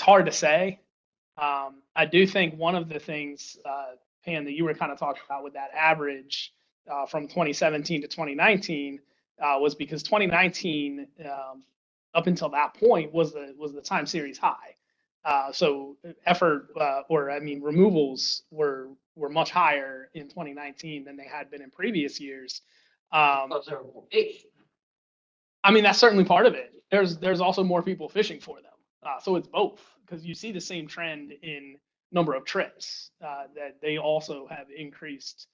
hard to say. I do think one of the things, Pam, that you were kind of talking about with that average from 2017 to 2019 was because 2019 up until that point was the time series high. So removals were much higher in 2019 than they had been in previous years. Because there were more fish. I mean, that's certainly part of it. There's also more people fishing for them. So it's both, because you see the same trend in number of trips, that they also have increased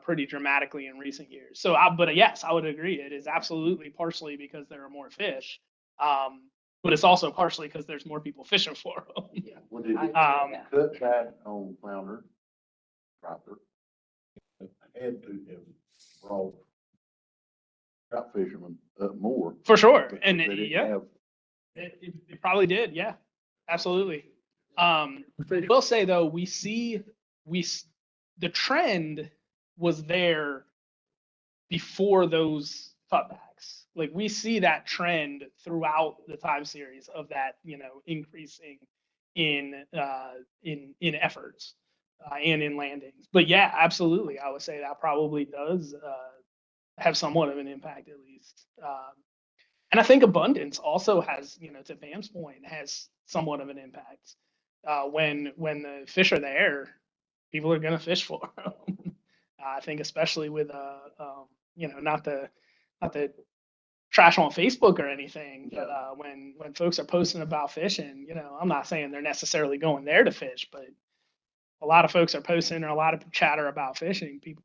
pretty dramatically in recent years. So, but yes, I would agree. It is absolutely partially because there are more fish. But it's also partially because there's more people fishing for them. What did it I- cut back on flounder? Trout. Had to have brought trout fishermen up more. For sure. because And they didn't yeah, have- it probably did. Yeah, absolutely. I will say though, the trend was there before those cutbacks. Like we see that trend throughout the time series of that, increasing in efforts and in landings. But yeah, absolutely, I would say that probably does have somewhat of an impact at least. And I think abundance also has, to Pam's point, has somewhat of an impact. When the fish are there, people are going to fish for them. I think especially with not the trash on Facebook or anything, but when folks are posting about fishing, I'm not saying they're necessarily going there to fish, but a lot of folks are posting or a lot of chatter about fishing. People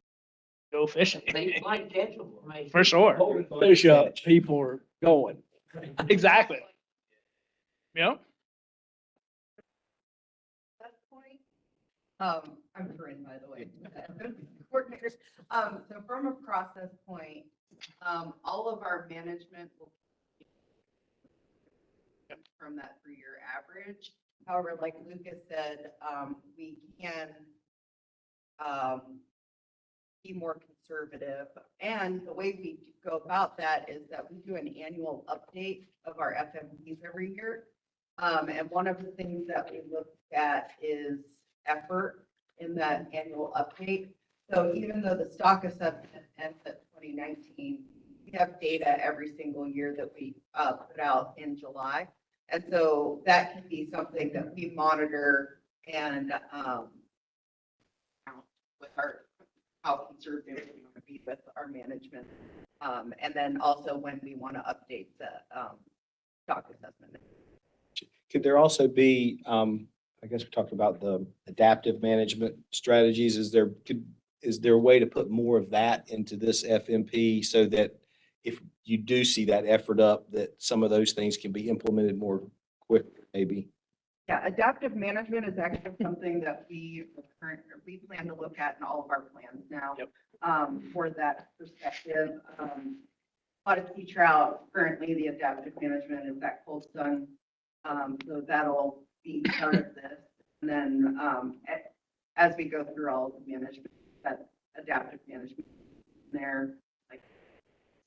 go fishing. They might catch them. For sure. Fish up, people are going. Exactly. Yep. That point, I'm Corinne, by the way, coordinators. So from a process point, all of our management will from that 3-year average. However, like Lucas said, we can be more conservative. And the way we go about that is that we do an annual update of our FMPs every year. And one of the things that we look at is effort in that annual update. So even though the stock assessment ends at 2019, we have data every single year that we put out in July. And so that can be something that we monitor and with how conservative we want to be with our management. And then also when we want to update the stock assessment. Could there also be, I guess we talked about the adaptive management strategies. Is there a way to put more of that into this FMP so that if you do see that effort up, that some of those things can be implemented more quickly, maybe? Yeah, adaptive management is actually something that we plan to look at in all of our plans now. Yep. For that perspective. A lot of sea trout, currently the adaptive management is at Cold Sun. So that'll be part of this. And then as we go through all of the management, that adaptive management there, like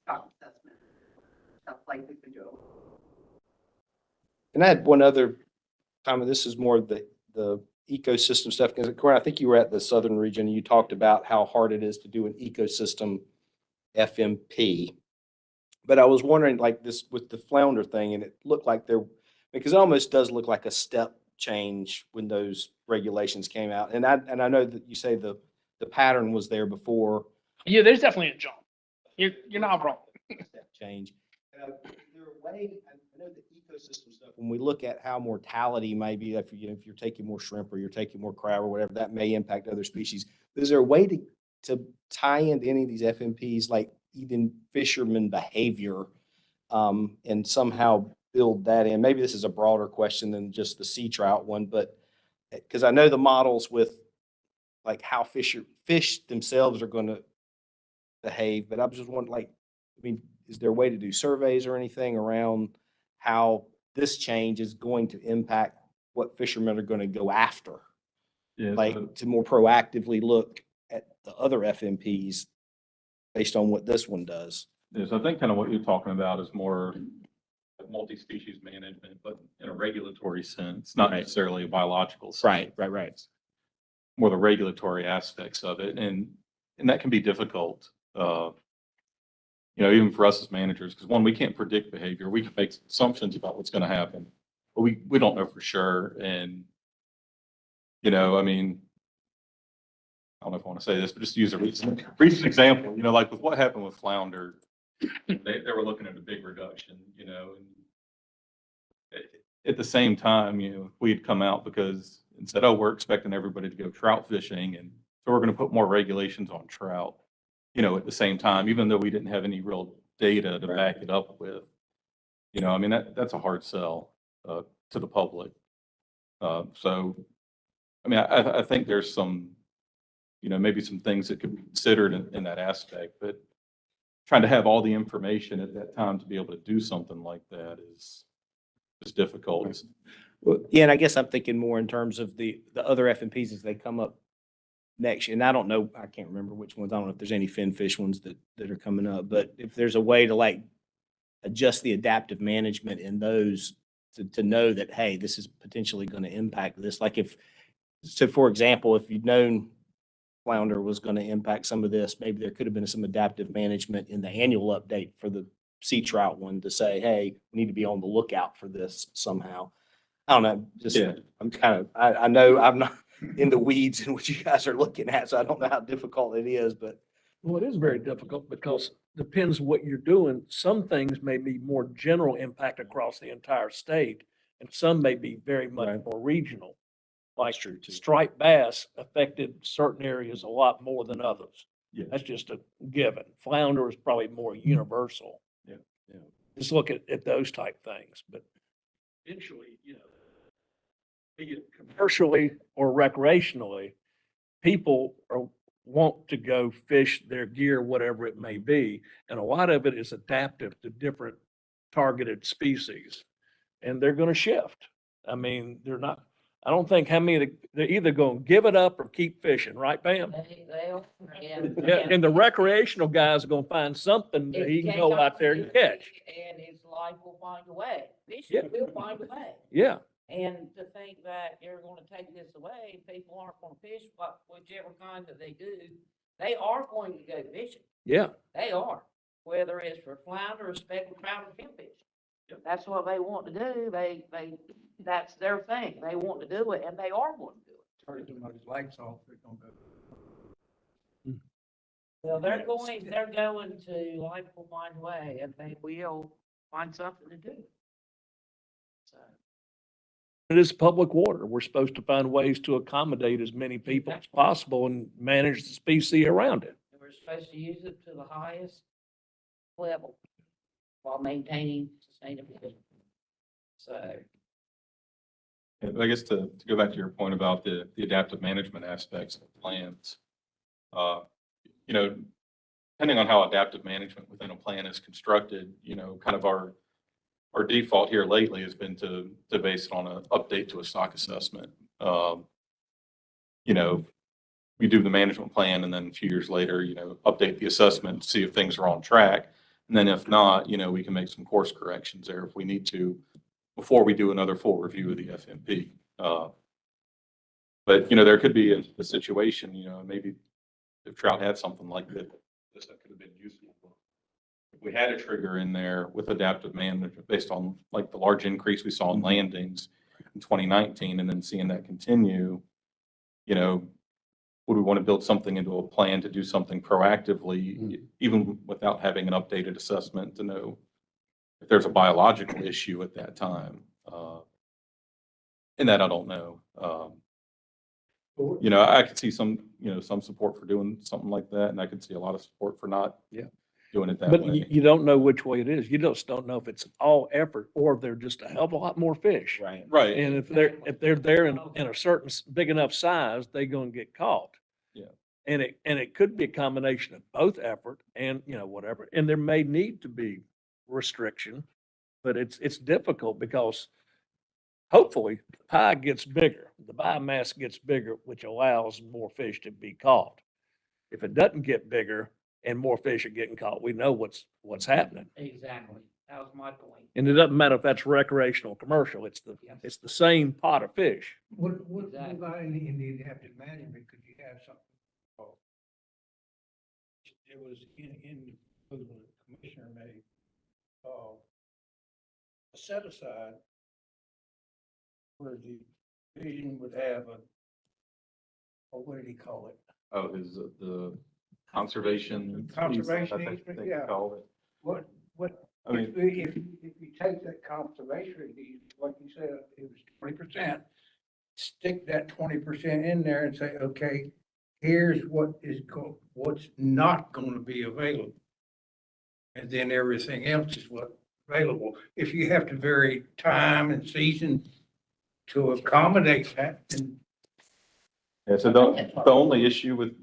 stock assessment, stuff like we could do. And I had one other comment. This is more the ecosystem stuff. Because Corinne, I think you were at the southern region and you talked about how hard it is to do an ecosystem FMP. But I was wondering, like this with the flounder thing, and it looked like because it almost does look like a step change when those regulations came out. And I know that you say the pattern was there before. Yeah, there's definitely a jump. You're not wrong. Step change. Is there a way, I know the ecosystem stuff, when we look at how mortality may be, if you're taking more shrimp or you're taking more crab or whatever, that may impact other species. But is there a way to tie into any of these FMPs, like even fisherman behavior, and somehow build that in? Maybe this is a broader question than just the sea trout one, but because I know the models with like how fish themselves are going to behave, but I was just wondering, is there a way to do surveys or anything around how this change is going to impact what fishermen are going to go after? Yeah, Like to more proactively look at the other FMPs based on what this one does. yes, I think kind of what you're talking about is more multi-species management, but in a regulatory sense, not necessarily a biological sense. Right. More the regulatory aspects of it, and that can be difficult. Even for us as managers, because one, we can't predict behavior. We can make assumptions about what's going to happen, but we don't know for sure. And I don't know if I want to say this, but just to use a recent example. Like with what happened with flounder, they were looking at a big reduction. And at the same time, we had come out because and said, oh, we're expecting everybody to go trout fishing, and so we're going to put more regulations on trout, you know, at the same time, even though we didn't have any real data to back it up with. You know, I mean, that's a hard sell to the public. So, I mean, I think there's some, you know, maybe some things that could be considered in that aspect, but trying to have all the information at that time to be able to do something like that is difficult. Well, yeah, and I guess I'm thinking more in terms of the other FMPs as they come up next year. And I don't know, I can't remember which ones. I don't know if there's any finfish ones that are coming up, but if there's a way to like adjust the adaptive management in those to know that, hey, this is potentially going to impact this. Like so for example, if you'd known flounder was going to impact some of this, maybe there could have been some adaptive management in the annual update for the sea trout one to say, hey, we need to be on the lookout for this somehow. I don't know, just, Yeah. I'm kind of, I know I'm not in the weeds in what you guys are looking at, so I don't know how difficult it is, but. Well, it is very difficult because depends what you're doing. Some things may be more general impact across the entire state, and some may be very much Right. more regional. Like true, too. striped bass affected certain areas a lot more than others. Yeah. That's just a given. Flounder is probably more universal. Yeah. Yeah. Just look at those type things, but eventually, you know, be it commercially or recreationally, people want to go fish their gear, whatever it may be. And a lot of it is adaptive to different targeted species. And they're going to shift. I mean, I don't think how many, they're either going to give it up or keep fishing, right, Pam? They are. Yeah, and the recreational guy's going to find something that he can go out there and catch. And his life will find a way. Yeah. Fishing will find a way. Yeah, And to think that you're gonna take this away, people aren't gonna fish whichever kind that they do, they are going to go fishing. yeah. They are, whether it's for flounder or speckled trout or finfish. That's what they want to do. That's their thing. They want to do it and they are going to do it. Turn somebody's lights off, they're gonna go. Well, they're going to, life will find a way and they will find something to do. So. It is public water. We're supposed to find ways to accommodate as many people as possible and manage the species around it. And we're supposed to use it to the highest level while maintaining sustainability. So. Yeah, but I guess to go back to your point about the adaptive management aspects of the plans, you know, depending on how adaptive management within a plan is constructed, you know, kind of our default here lately has been to base it on an update to a stock assessment. You know, we do the management plan and then a few years later, you know, update the assessment, see if things are on track. And then if not, you know, we can make some course corrections there if we need to before we do another full review of the FMP. But, you know, there could be a situation, you know, maybe if trout had something like that could have been useful. If we had a trigger in there with adaptive management based on like the large increase we saw in landings in 2019 and then seeing that continue, you know, would we want to build something into a plan to do something proactively, even without having an updated assessment to know if there's a biological issue at that time? And that I don't know. You know, I could see some support for doing something like that, and I could see a lot of support for not doing it that But way. you don't know which way it is. You just don't know if it's all effort or if they're just a hell of a lot more fish. Right. Right. And if they're there in a certain big enough size, they're gonna get caught. Yeah. And it could be a combination of both effort and, you know, whatever. And there may need to be restriction, but it's difficult because hopefully the pie gets bigger, the biomass gets bigger, which allows more fish to be caught. If it doesn't get bigger and more fish are getting caught, we know what's happening. Exactly. That was my point. And it doesn't matter if that's recreational or commercial, it's the same pot of fish. What Exactly. about in the adaptive management, could you have something? It was in the commissioner made, a set aside where the division would have what did he call it? Oh, the conservation. Conservation piece, I think easement, they yeah. call it. What, I mean, if you take that conservation, like you said, it was 20%. stick that 20% in there and say, okay, here's what's not gonna be available. And then everything else is what's available. If you have to vary time and season to accommodate that, then Yeah, so the only issue with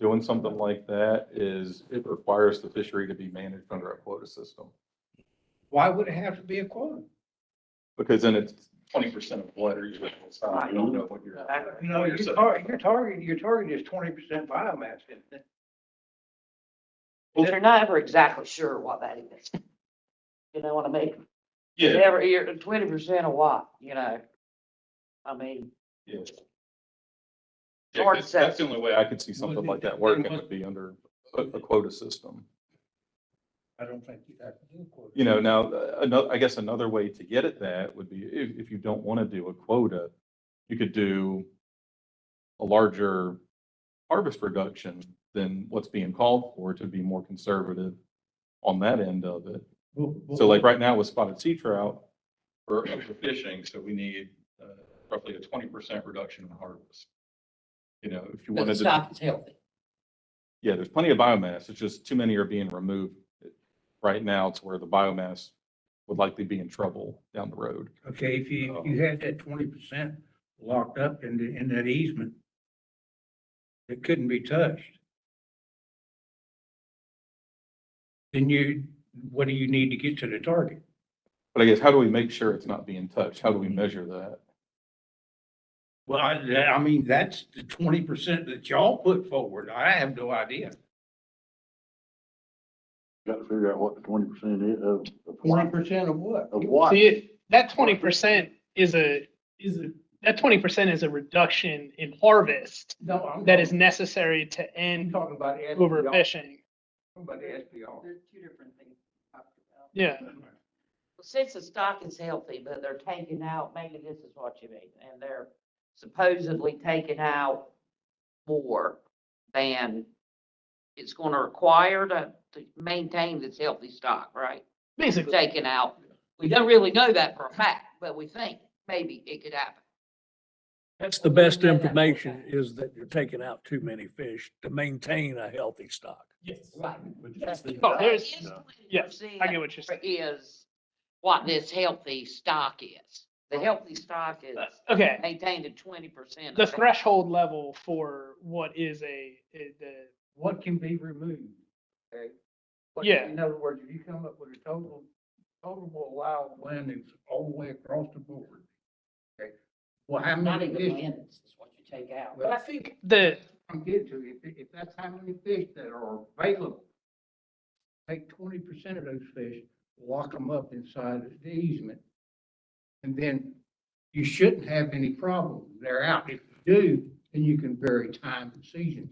doing something like that is it requires the fishery to be managed under a quota system. why would it have to be a quota? Because then it's 20% of what are you, you don't know what you're. You know, your target is 20% biomass, isn't it? They're not ever exactly sure what that is. You know what I mean? Yeah, You're 20% of what, you know? I mean, yeah. Hard Yeah, to say. that's the only way I could see something like that working would be under a quota system. I don't think you'd have to do a quota. You know, now, another, I guess another way to get at that would be if you don't want to do a quota, you could do a larger harvest reduction than what's being called for to be more conservative on that end of it. So like right now with spotted sea trout, we're overfishing, so we need roughly a 20% reduction in harvest. You know, if you but the wanted to, stock is healthy. yeah, there's plenty of biomass. It's just too many are being removed right now to where the biomass would likely be in trouble down the road. Okay, if you had that 20% locked up in that easement, it couldn't be touched. Then what do you need to get to the target? But I guess, how do we make sure it's not being touched? How do we measure that? Well, I mean, that's the 20% that y'all put forward. I have no idea. Got to figure out what the 20% is of. 20% of what? Of what? See, that 20% is that 20% is a reduction in harvest No, I'm that is necessary to I'm end talking about SPR. overfishing. I'm talking about the SPR. There's two different things. to talk about. Yeah. Since the stock is healthy, but they're taking out, maybe this is what you mean, and they're supposedly taking out more than it's gonna require to maintain this healthy stock, right? Basically, Taken out. We don't really know that for a fact, but we think maybe it could happen. That's the best information, is that you're taking out too many fish to maintain a healthy stock. yes. Right. Oh, there's, Yes, I get what you're saying. is what this healthy stock is. The healthy stock is Okay, maintained at 20%. the threshold level for what is the What can be removed? Okay. Yeah. In other words, if you come up with a total allowed landings all the way across the board. Okay. Well, how Not many even fish? landings is what you take out. But I think the, I'm getting to, if that's how many fish that are available, take 20% of those fish, lock them up inside the easement. And then you shouldn't have any problem. They're out. If you do, then you can vary time and season.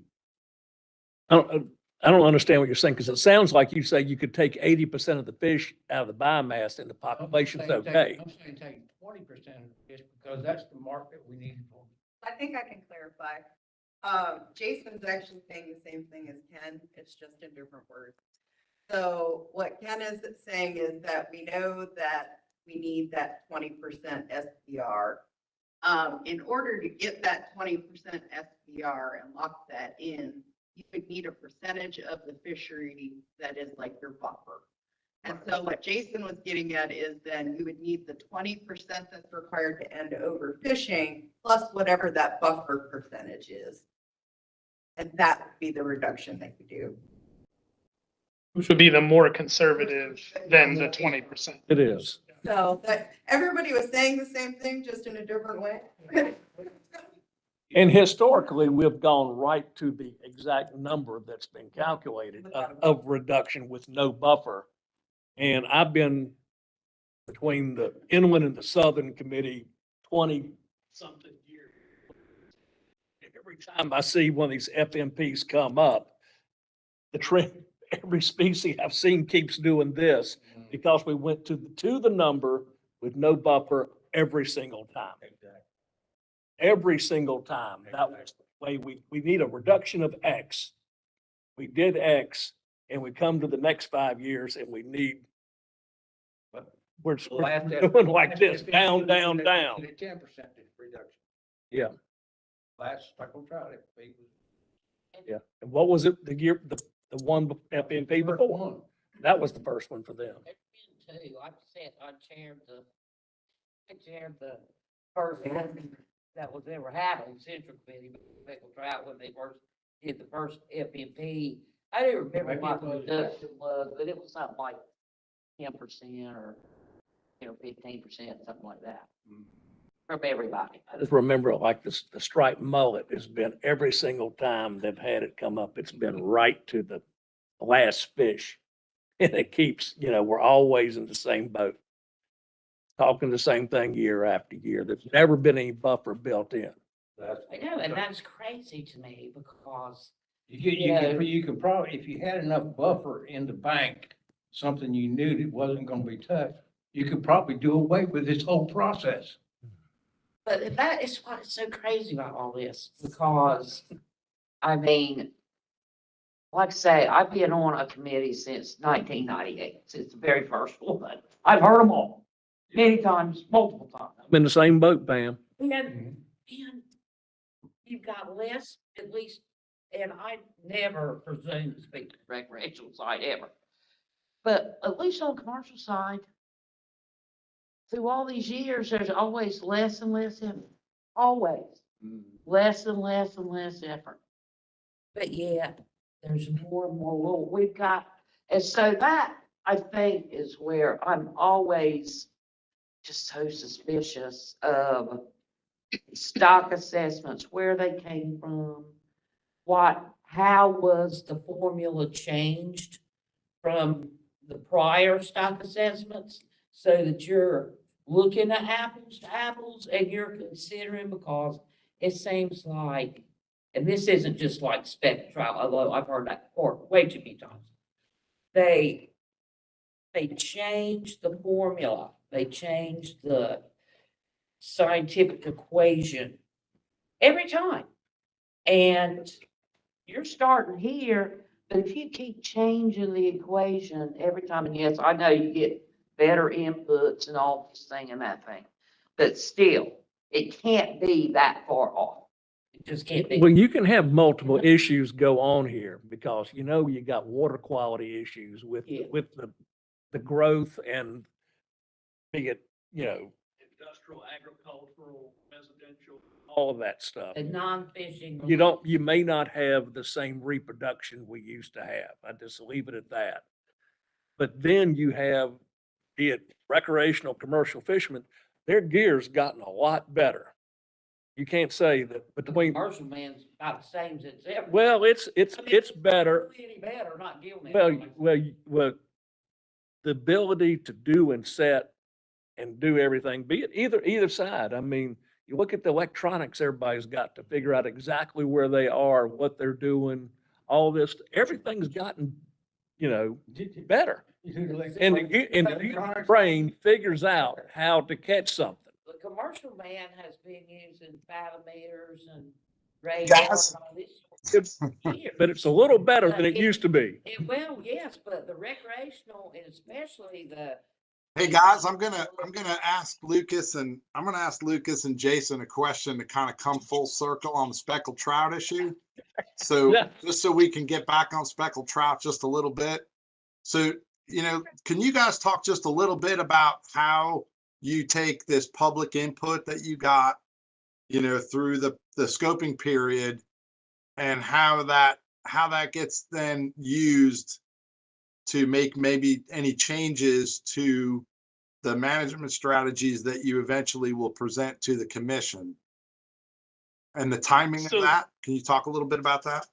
I don't understand what you're saying, because it sounds like you say you could take 80% of the fish out of the biomass and the population's okay. I'm saying take 20% of the fish because that's the market we need for. I think I can clarify. Jason's actually saying the same thing as Ken, it's just in different words. So what Ken is saying is that we know that we need that 20% SPR. In order to get that 20% SPR and lock that in, you would need a percentage of the fishery that is like your buffer. And so what Jason was getting at is then you would need the 20% that's required to end overfishing plus whatever that buffer percentage is. And that would be the reduction that you do. which would be the more conservative than the 20%. It is. So that everybody was saying the same thing, just in a different way. And historically, we've gone right to the exact number that's been calculated of reduction with no buffer. And I've been between the inland and the southern committee 20-something years. Every time I see one of these FMPs come up, the trend, every species I've seen keeps doing this because we went to the number with no buffer every single time. Every single time. That was the way we need a reduction of X. We did X and we come to the next 5 years and we need, we're doing like this, down, down, down. 10% reduction. Yeah, Last speckled trout FFP was yeah. And what was it, the year, the one FMP first before? one. That was the first one for them. There's been two. I chaired the first one that was ever had on Central Committee, speckled trout, when they first did the first FMP. I don't remember Maybe what it the was. reduction was, but it was something like 10% or, 15%, something like that. From everybody. I just remember like the striped mullet has been every single time they've had it come up, it's been right to the last fish. And it keeps, we're always in the same boat. Talking the same thing year after year. There's never been any buffer built in. I know, and that's crazy to me because You could probably, if you had enough buffer in the bank, something you knew that wasn't gonna be touched, you could probably do away with this whole process. But that is what is so crazy about all this, because, I mean, like I say, I've been on a committee since 1998, since the very first one. I've heard them all, many times, multiple times. I'm in the same boat, Pam. And you've got less, at least, and I never presume to speak to the recreational side ever. But at least on the commercial side, through all these years, there's always less and less effort. Always. Less and less and less effort. But yet, there's more and more. Well, we've got, and so that, I think, is where I'm always just so suspicious of stock assessments, where they came from, how was the formula changed from the prior stock assessments, so that you're looking at apples to apples and you're considering, because it seems like, and this isn't just like spectral trial, although I've heard that before way too many times. They changed the formula, they changed the scientific equation every time. And you're starting here, but if you keep changing the equation every time, and yes, I know you get better inputs and all this thing and that thing, but still, it can't be that far off. It just can't be. Well, you can have multiple issues go on here because, you got water quality issues with, Yeah. with the growth and be it, industrial, agricultural, residential, all of that stuff. The non-fishing. You may not have the same reproduction we used to have. I just leave it at that. But then you have, be it recreational, commercial fishermen, their gear's gotten a lot better. You can't say that The between, commercial man's about the same as it's ever. well, it's better. Any better, not giving it. Well, the ability to do and set and do everything, be it either side. I mean, you look at the electronics everybody's got to figure out exactly where they are, what they're doing, all this, everything's gotten, better. And the brain figures out how to catch something. The commercial man has been using fathometers and Guys. radars and all this for years. But it's a little better than it used to be. Well, yes, but the recreational, and especially the. Hey, guys, I'm gonna ask Lucas and Jason a question to kind of come full circle on the speckled trout issue. So Yeah. just so we can get back on speckled trout just a little bit. So, can you guys talk just a little bit about how you take this public input that you got, through the scoping period, and how that gets then used to make maybe any changes to the management strategies that you eventually will present to the commission? And the timing of So- that, can you talk a little bit about that?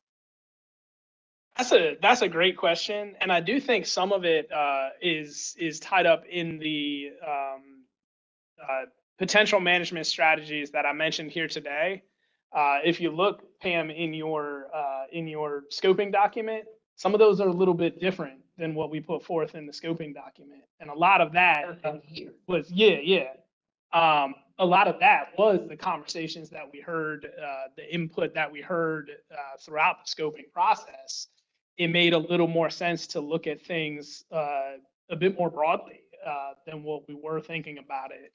That's a great question, and I do think some of it is tied up in the potential management strategies that I mentioned here today. If you look, Pam, in your scoping document, some of those are a little bit different than what we put forth in the scoping document, and a lot of that was a lot of that was the conversations that we heard, the input that we heard throughout the scoping process. It made a little more sense to look at things a bit more broadly than what we were thinking about it.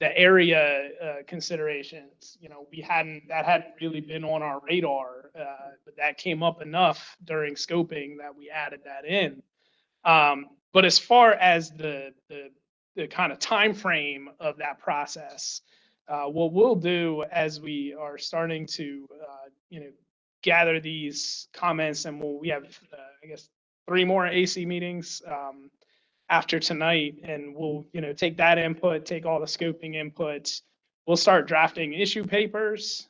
area considerations, that hadn't really been on our radar, but that came up enough during scoping that we added that in. But as far as the kind of time frame of that process, what we'll do as we are starting to gather these comments, and we have I guess 3 more AC meetings after tonight, and we'll take that input, take all the scoping inputs. We'll start drafting issue papers.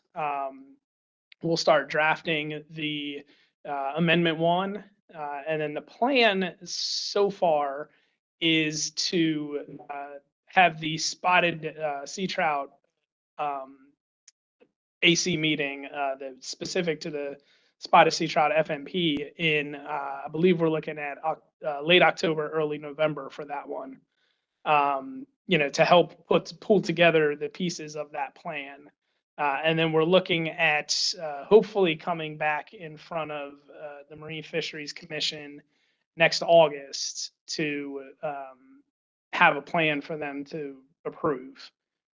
We'll start drafting the amendment 1, and then the plan so far is to have the spotted sea trout AC meeting that's specific to the spotted sea trout FMP in, I believe we're looking at late October, early November for that one. To help pull together the pieces of that plan. And then we're looking at hopefully coming back in front of the Marine Fisheries Commission next August to have a plan for them to approve.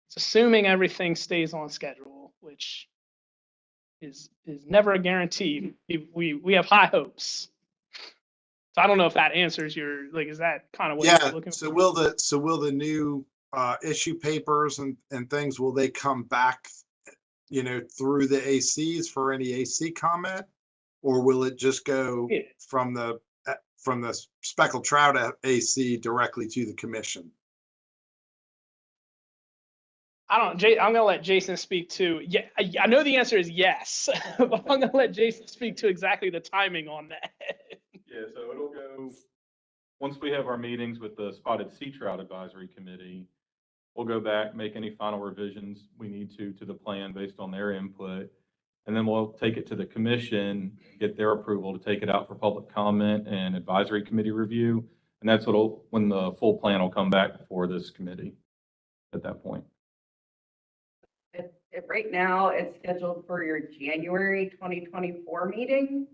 It's assuming everything stays on schedule, which is never a guarantee. We have high hopes. So I don't know if that answers your, is that kind of what you're looking So for? will the new issue papers and things, will they come back, through the ACs for any AC comment? Or will it just go from the speckled trout AC directly to the commission? I'm going to let Jason speak to, I know the answer is yes, but I'm going to let Jason speak to exactly the timing on that. Yeah, so it'll go, once we have our meetings with the Spotted Sea Trout Advisory Committee, we'll go back, make any final revisions we need to the plan based on their input. And then we'll take it to the commission, get their approval to take it out for public comment and advisory committee review. And that's when the full plan will come back before this committee at that point. Right now, it's scheduled for your January 2024 meeting.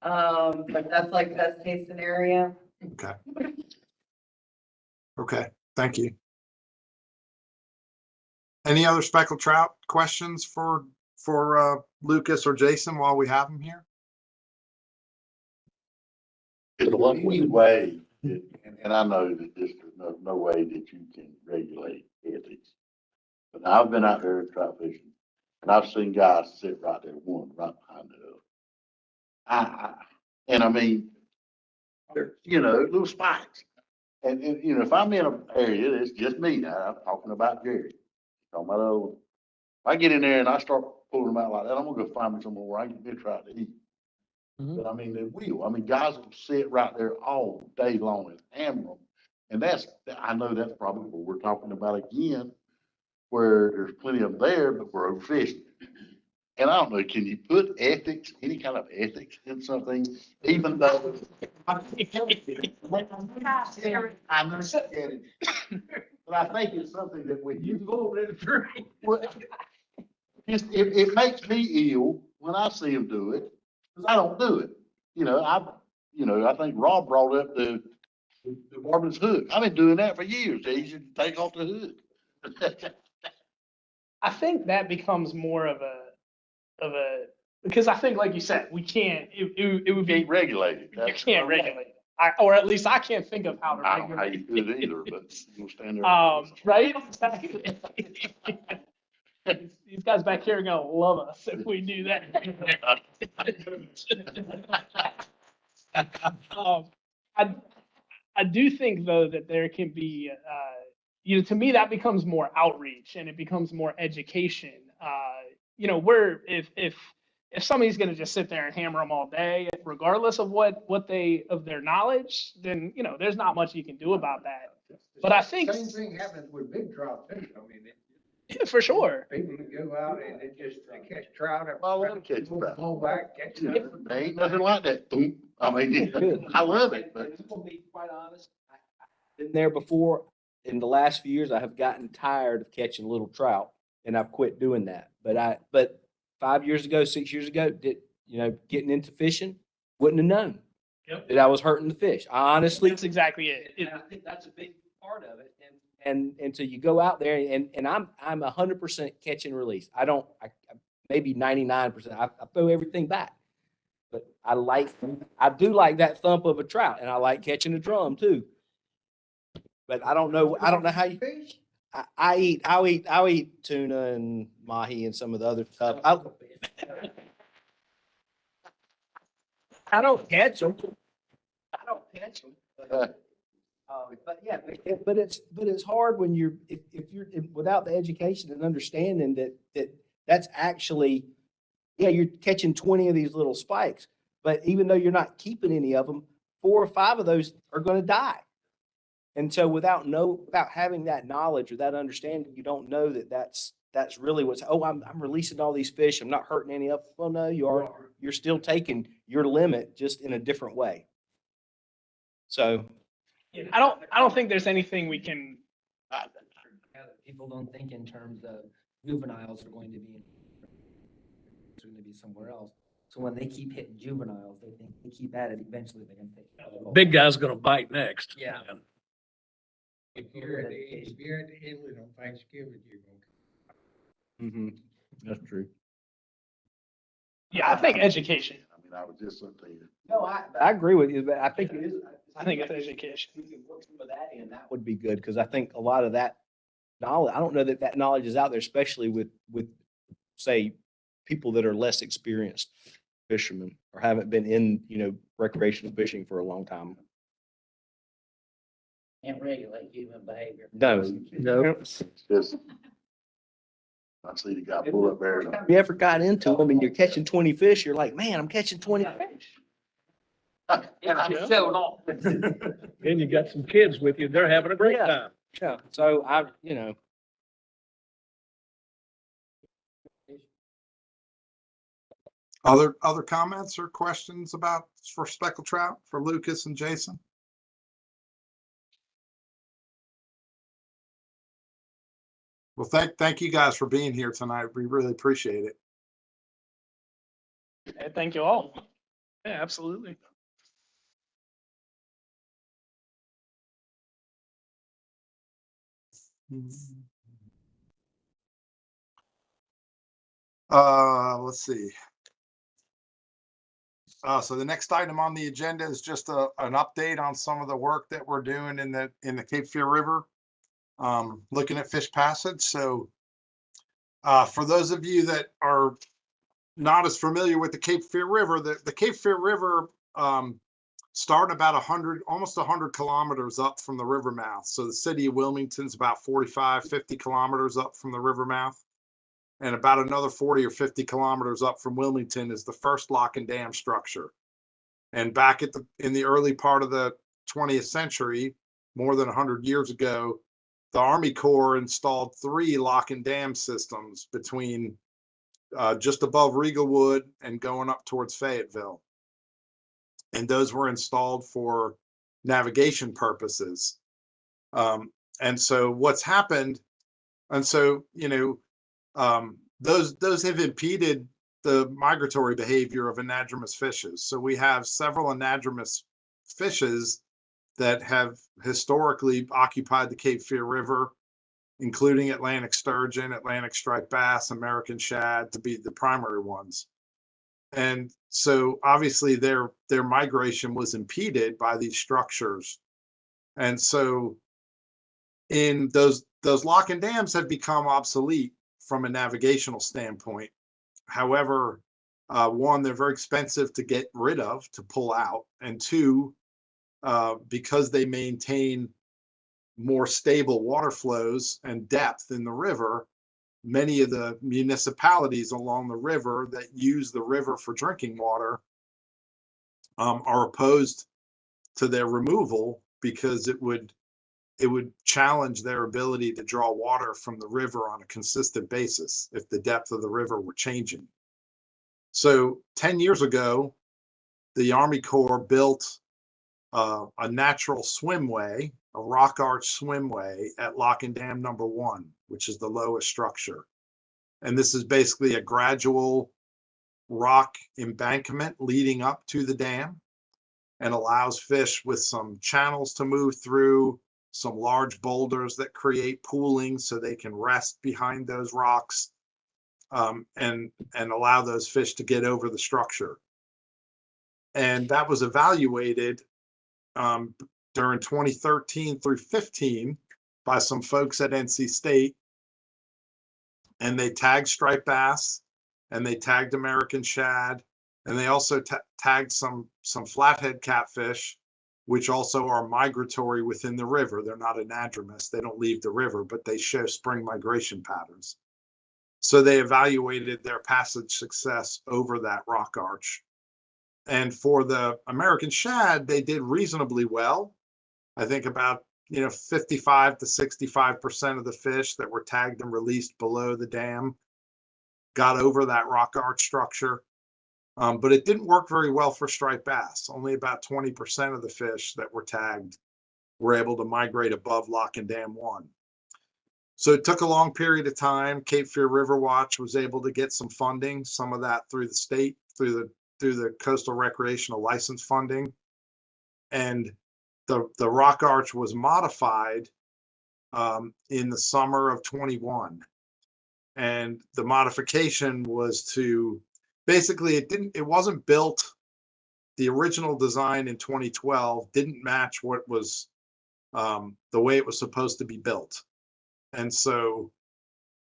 But that's like best case scenario. Okay, thank you. Any other speckled trout questions for Lucas or Jason while we have them here? Is there any way, and I know that there's no way that you can regulate ethics, but I've been out there trout fishing, and I've seen guys sit right there, one right behind the other. And I mean, they're, little spikes. And, if I'm in an area, it's just me now, I'm talking about Jerry. Talking about if I get in there and I start pulling them out like that, I'm gonna go find me somewhere where I can get try to eat. But I mean, they will. I mean, guys will sit right there all day long and hammer them. And I know that's probably what we're talking about again, where there's plenty of them there, but we're overfishing. And I don't know, can you put ethics, any kind of ethics in something, even though I understand it. But I think it's something that we use. It makes me ill when I see them do it, because I don't do it. I think Rob brought up the Marvin's hook. I've been doing that for years. They should take off the hook. I think that becomes more of a because I think, like you said, we can't. It would be regulated. You can't regulate it. Or at least I can't think of how to I don't know how regulate you do it either, but you'll stand there. right? These guys back here are gonna love us if we do that. I do think though that there can be, to me that becomes more outreach and it becomes more education. Where if somebody's going to just sit there and hammer them all day, regardless of what of their knowledge, then there's not much you can do about that. But I think same thing happens with big trout fishing. I mean, for sure. People go out and they catch trout. I love to catch trout. Pull back, catch it. There ain't nothing like that. Boom. I mean, I love it, but To be quite honest, I've been there before. In the last few years, I have gotten tired of catching little trout, and I've quit doing that. But 5 years ago, 6 years ago, getting into fishing, wouldn't have known that I was hurting the fish. I honestly, That's exactly it. and I think that's a big part of it. And so you go out there and I'm 100% catch and release. I maybe 99%. I throw everything back. But I do like that thump of a trout, and I like catching a drum too. But I don't know how you. I'll eat tuna and mahi and some of the other stuff. I don't catch them. But yeah, but it's hard when if you're without the education and understanding that's actually, yeah, you're catching 20 of these little spikes, but even though you're not keeping any of them, 4 or 5 of those are going to die. And so without having that knowledge or that understanding, you don't know that's really what's, I'm releasing all these fish. I'm not hurting any of them. Well, no, you're still taking your limit just in a different way. So I don't think there's anything we can. People don't think in terms of juveniles are going to be somewhere else. So when they keep hitting juveniles, they think they keep at it, eventually they're gonna take it. Big guy's gonna bite next. Yeah. If you're at Italy on Thanksgiving, you're gonna. That's true. Yeah, I think education. I mean, I was just saying. No, I agree with you, but I think it is. I think it's education. We can work some of that in. That would be good because I think a lot of that knowledge, I don't know that knowledge is out there, especially with say people that are less experienced fishermen or haven't been in, recreational fishing for a long time. Can't regulate human behavior. No. It's just, I see the guy pull up there. If you ever got into them and you're catching 20 fish, you're like, man, I'm catching 20 fish. And I'm showing off. And you got some kids with you, they're having a great Yeah. time. Yeah. So Other comments or questions for speckled trout for Lucas and Jason? Well, thank you guys for being here tonight. We really appreciate it. Yeah, thank you all. Yeah, absolutely. Let's see. So the next item on the agenda is just an update on some of the work that we're doing in the Cape Fear River, looking at fish passage. So for those of you that are not as familiar with the Cape Fear River, the Cape Fear River starting about almost 100 kilometers up from the river mouth. So the city of Wilmington's about 45, 50 kilometers up from the river mouth. And about another 40 or 50 kilometers up from Wilmington is the first lock and dam structure. And back in the early part of the 20th century, more than 100 years ago, the Army Corps installed 3 lock and dam systems between just above Riegelwood and going up towards Fayetteville. And those were installed for navigation purposes. And so what's happened, and so, those have impeded the migratory behavior of anadromous fishes. So we have several anadromous fishes that have historically occupied the Cape Fear River, including Atlantic sturgeon, Atlantic striped bass, American shad to be the primary ones. And so obviously their migration was impeded by these structures. And so in those lock and dams have become obsolete from a navigational standpoint. However, one, they're very expensive to get rid of, to pull out. And 2, because they maintain more stable water flows and depth in the river, many of the municipalities along the river that use the river for drinking water are opposed to their removal because it would challenge their ability to draw water from the river on a consistent basis if the depth of the river were changing. So 10 years ago, the Army Corps built a natural swimway, a rock arch swimway at Lock and Dam number 1, which is the lowest structure. And this is basically a gradual rock embankment leading up to the dam and allows fish with some channels to move through some large boulders that create pooling so they can rest behind those rocks, and allow those fish to get over the structure. And that was evaluated during 2013 through 15 by some folks at NC State. And they tagged striped bass, and they tagged American shad, and they also tagged some flathead catfish, which also are migratory within the river. They're not anadromous. They don't leave the river, but they show spring migration patterns. So they evaluated their passage success over that rock arch. And for the American shad, they did reasonably well. I think about 55 to 65% of the fish that were tagged and released below the dam got over that rock arch structure. But it didn't work very well for striped bass. Only about 20% of the fish that were tagged were able to migrate above Lock and Dam 1. So it took a long period of time. Cape Fear River Watch was able to get some funding, some of that through the state, through the coastal recreational license funding. And the rock arch was modified in the summer of 21. And the modification was to basically, it wasn't built. The original design in 2012 didn't match what was the way it was supposed to be built. And so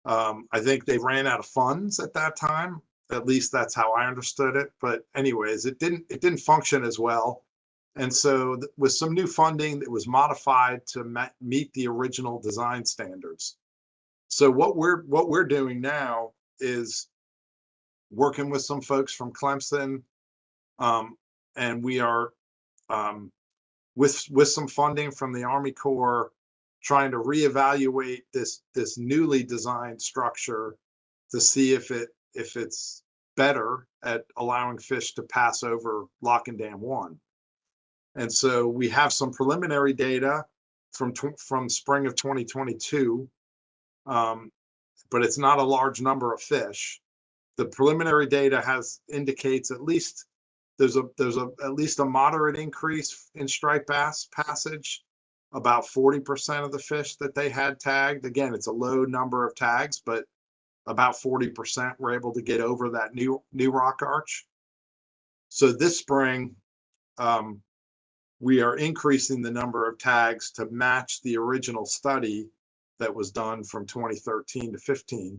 I think they ran out of funds at that time. At least that's how I understood it. But anyways, it didn't function as well. And so with some new funding, it was modified to meet the original design standards. So what we're doing now is working with some folks from Clemson, and we are with some funding from the Army Corps, trying to reevaluate this newly designed structure to see if it's better at allowing fish to pass over Lock and Dam 1. And so we have some preliminary data from spring of 2022, but it's not a large number of fish. The preliminary data indicates at least there's at least a moderate increase in striped bass passage. About 40% of the fish that they had tagged. Again, it's a low number of tags, but about 40% were able to get over that new rock arch. So this spring, we are increasing the number of tags to match the original study that was done from 2013 to 15.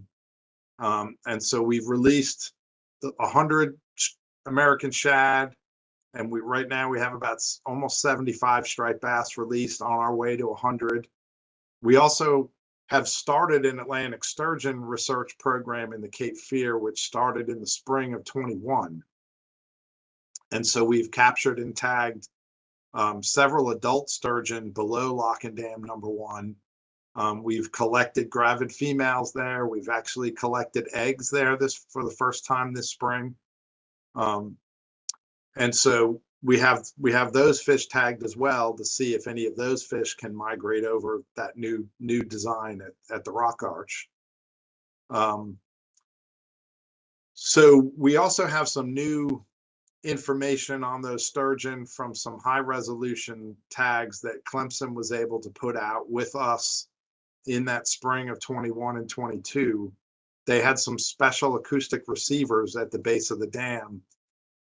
And so we've released 100 American shad, and right now we have about almost 75 striped bass released, on our way to 100. We also have started an Atlantic sturgeon research program in the Cape Fear, which started in the spring of 21. And so we've captured and tagged several adult sturgeon below Lock and Dam number 1. We've collected gravid females there. We've actually collected eggs there for the first time this spring. And so we have those fish tagged as well to see if any of those fish can migrate over that new design at the rock arch. So we also have some new information on those sturgeon from some high resolution tags that Clemson was able to put out with us in that spring of 21 and 22. They had some special acoustic receivers at the base of the dam,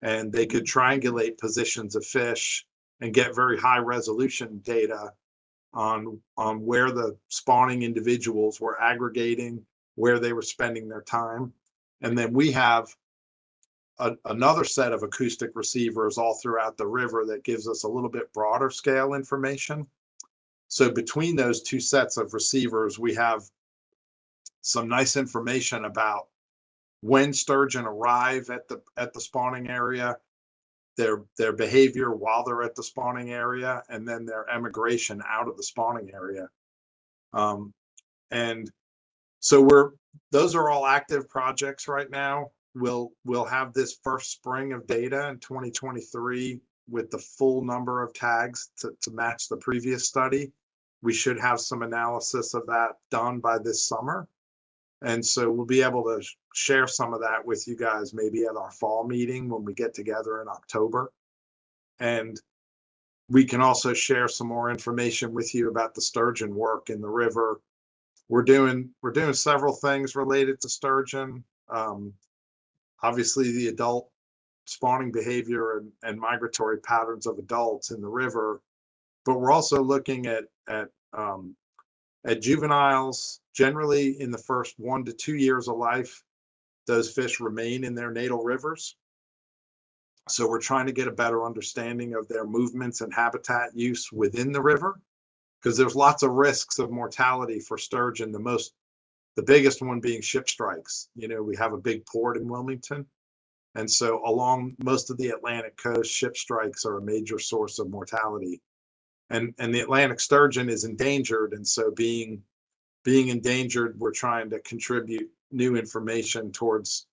and they could triangulate positions of fish and get very high resolution data on where the spawning individuals were aggregating, where they were spending their time. And then we have another set of acoustic receivers all throughout the river that gives us a little bit broader scale information. So between those two sets of receivers, we have some nice information about when sturgeon arrive at the spawning area, their behavior while they're at the spawning area, and then their emigration out of the spawning area. And so those are all active projects right now. We'll have this first spring of data in 2023 with the full number of tags to match the previous study. We should have some analysis of that done by this summer. And so we'll be able to share some of that with you guys maybe at our fall meeting when we get together in October. And we can also share some more information with you about the sturgeon work in the river. We're doing several things related to sturgeon. Obviously, the adult spawning behavior and migratory patterns of adults in the river, but we're also looking at juveniles. Generally, in the first 1 to 2 years of life, those fish remain in their natal rivers. So we're trying to get a better understanding of their movements and habitat use within the river, because there's lots of risks of mortality for sturgeon. The biggest one being ship strikes. You know, we have a big port in Wilmington, and so along most of the Atlantic coast, ship strikes are a major source of mortality. And the Atlantic sturgeon is endangered, and so being endangered, we're trying to contribute new information towards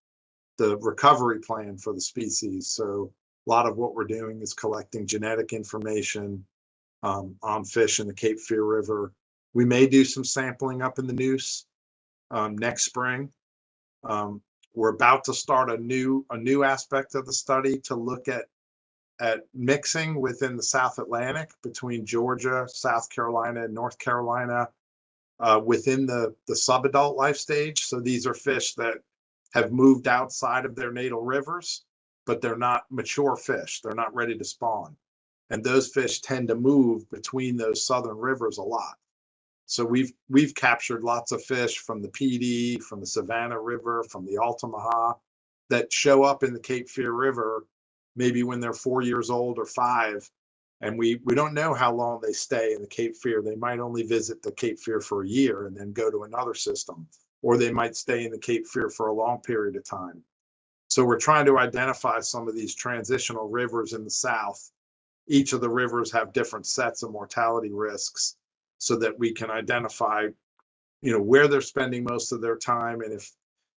the recovery plan for the species. So a lot of what we're doing is collecting genetic information on fish in the Cape Fear River. We may do some sampling up in the Neuse next spring. We're about to start a new aspect of the study to look at mixing within the South Atlantic between Georgia, South Carolina, and North Carolina within the subadult life stage. So these are fish that have moved outside of their natal rivers, but they're not mature fish. They're not ready to spawn. And those fish tend to move between those southern rivers a lot. So we've captured lots of fish from the PD, from the Savannah River, from the Altamaha that show up in the Cape Fear River maybe when they're 4 years old or 5. And we don't know how long they stay in the Cape Fear. They might only visit the Cape Fear for a year and then go to another system, or they might stay in the Cape Fear for a long period of time. So we're trying to identify some of these transitional rivers in the South. Each of the rivers have different sets of mortality risks, so that we can identify, you know, where they're spending most of their time. And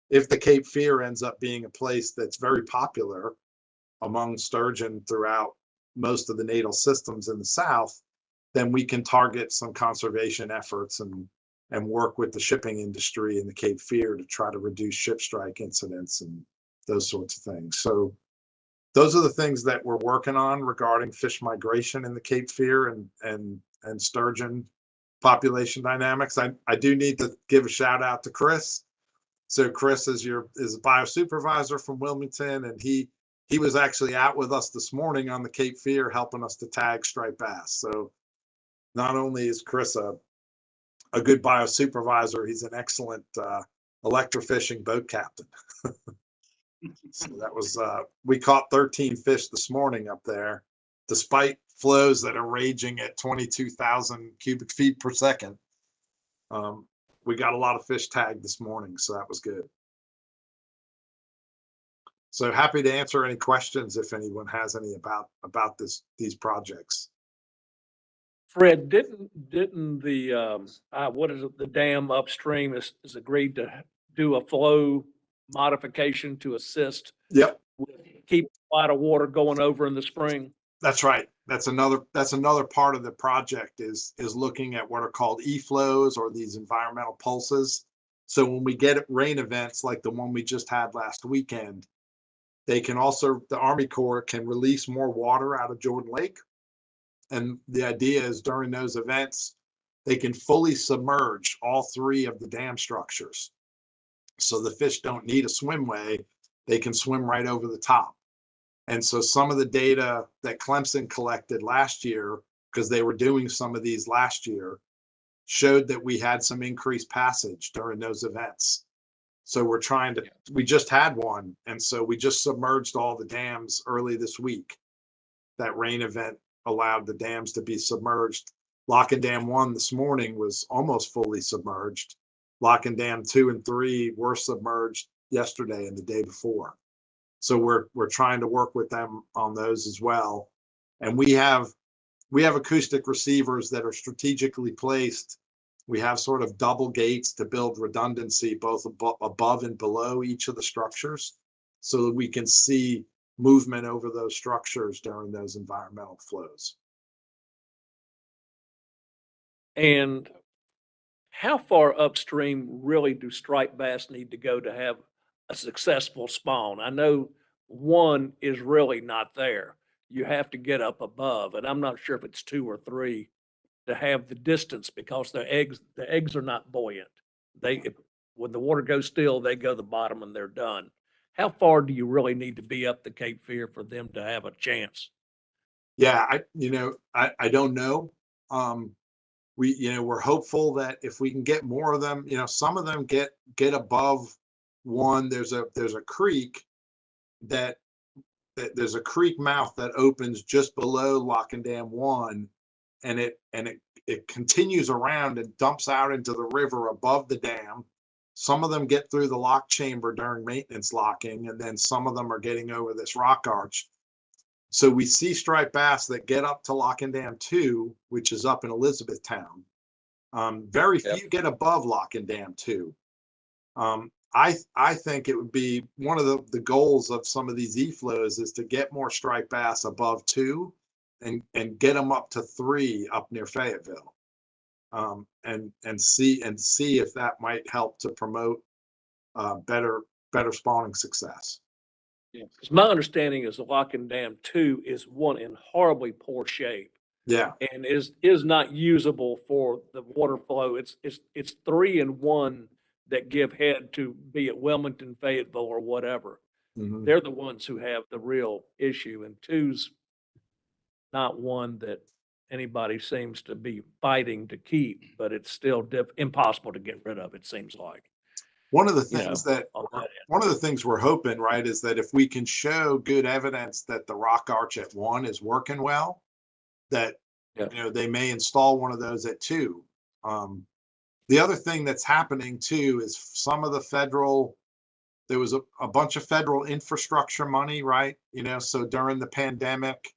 if the Cape Fear ends up being a place that's very popular among sturgeon throughout most of the natal systems in the South, then we can target some conservation efforts and work with the shipping industry in the Cape Fear to try to reduce ship strike incidents and those sorts of things. So those are the things that we're working on regarding fish migration in the Cape Fear and sturgeon population dynamics. I do need to give a shout out to Chris. So Chris is a biosupervisor from Wilmington, and he was actually out with us this morning on the Cape Fear helping us to tag striped bass. So not only is Chris a good biosupervisor, he's an excellent electrofishing boat captain. So that was we caught 13 fish this morning up there, despite flows that are raging at 22,000 cubic feet per second. We got a lot of fish tagged this morning, so that was good. So happy to answer any questions if anyone has any about these projects. Fred, didn't the, what is it, the dam upstream is agreed to do a flow modification to assist? Yep. Keep a lot of water going over in the spring? That's right. That's another part of the project is looking at what are called e-flows, or these environmental pulses. So when we get rain events like the one we just had last weekend, they can also, the Army Corps can release more water out of Jordan Lake. And the idea is during those events, they can fully submerge all 3 of the dam structures. So the fish don't need a swimway, they can swim right over the top. And so some of the data that Clemson collected last year, because they were doing some of these last year, showed that we had some increased passage during those events. So we just had one. And so we just submerged all the dams early this week. That rain event allowed the dams to be submerged. Lock and Dam 1 this morning was almost fully submerged. Lock and Dam 2 and 3 were submerged yesterday and the day before. So we're trying to work with them on those as well. And we have acoustic receivers that are strategically placed. We have sort of double gates to build redundancy both above and below each of the structures, so that we can see movement over those structures during those environmental flows. And how far upstream really do striped bass need to go to have a successful spawn? I know one is really not there. you have to get up above, and I'm not sure if it's 2 or 3 to have the distance because the eggs are not buoyant. When the water goes still, they go to the bottom and they're done. How far do you really need to be up the Cape Fear for them to have a chance? Yeah, I don't know. We're hopeful that if we can get more of them, some of them get above one. There's a creek that there's a creek mouth that opens just below Lock and Dam 1, and it continues around and dumps out into the river above the dam. Some of them get through the lock chamber during maintenance locking, and then some of them are getting over this rock arch. So we see striped bass that get up to Lock and Dam 2, which is up in Elizabethtown. Very few get above Lock and Dam 2. I think it would be one of the goals of some of these e-flows is to get more striped bass above 2 and get them up to 3 up near Fayetteville. And see if that might help to promote better spawning success. Yeah. 'Cause my understanding is the Lock and Dam 2 is one in horribly poor shape. Yeah. And is not usable for the water flow. It's 3 and 1 that give head to be it Wilmington, Fayetteville, or whatever. Mhm. They're the ones who have the real issue, and 2's not one that anybody seems to be fighting to keep, but it's still impossible to get rid of, it seems like. One of the You things know, that on that end. one of the things we're hoping, right, is that if we can show good evidence that the rock arch at 1 is working well, that Yeah. they may install one of those at 2. The other thing that's happening too is some of the there was a bunch of federal infrastructure money, right? So during the pandemic,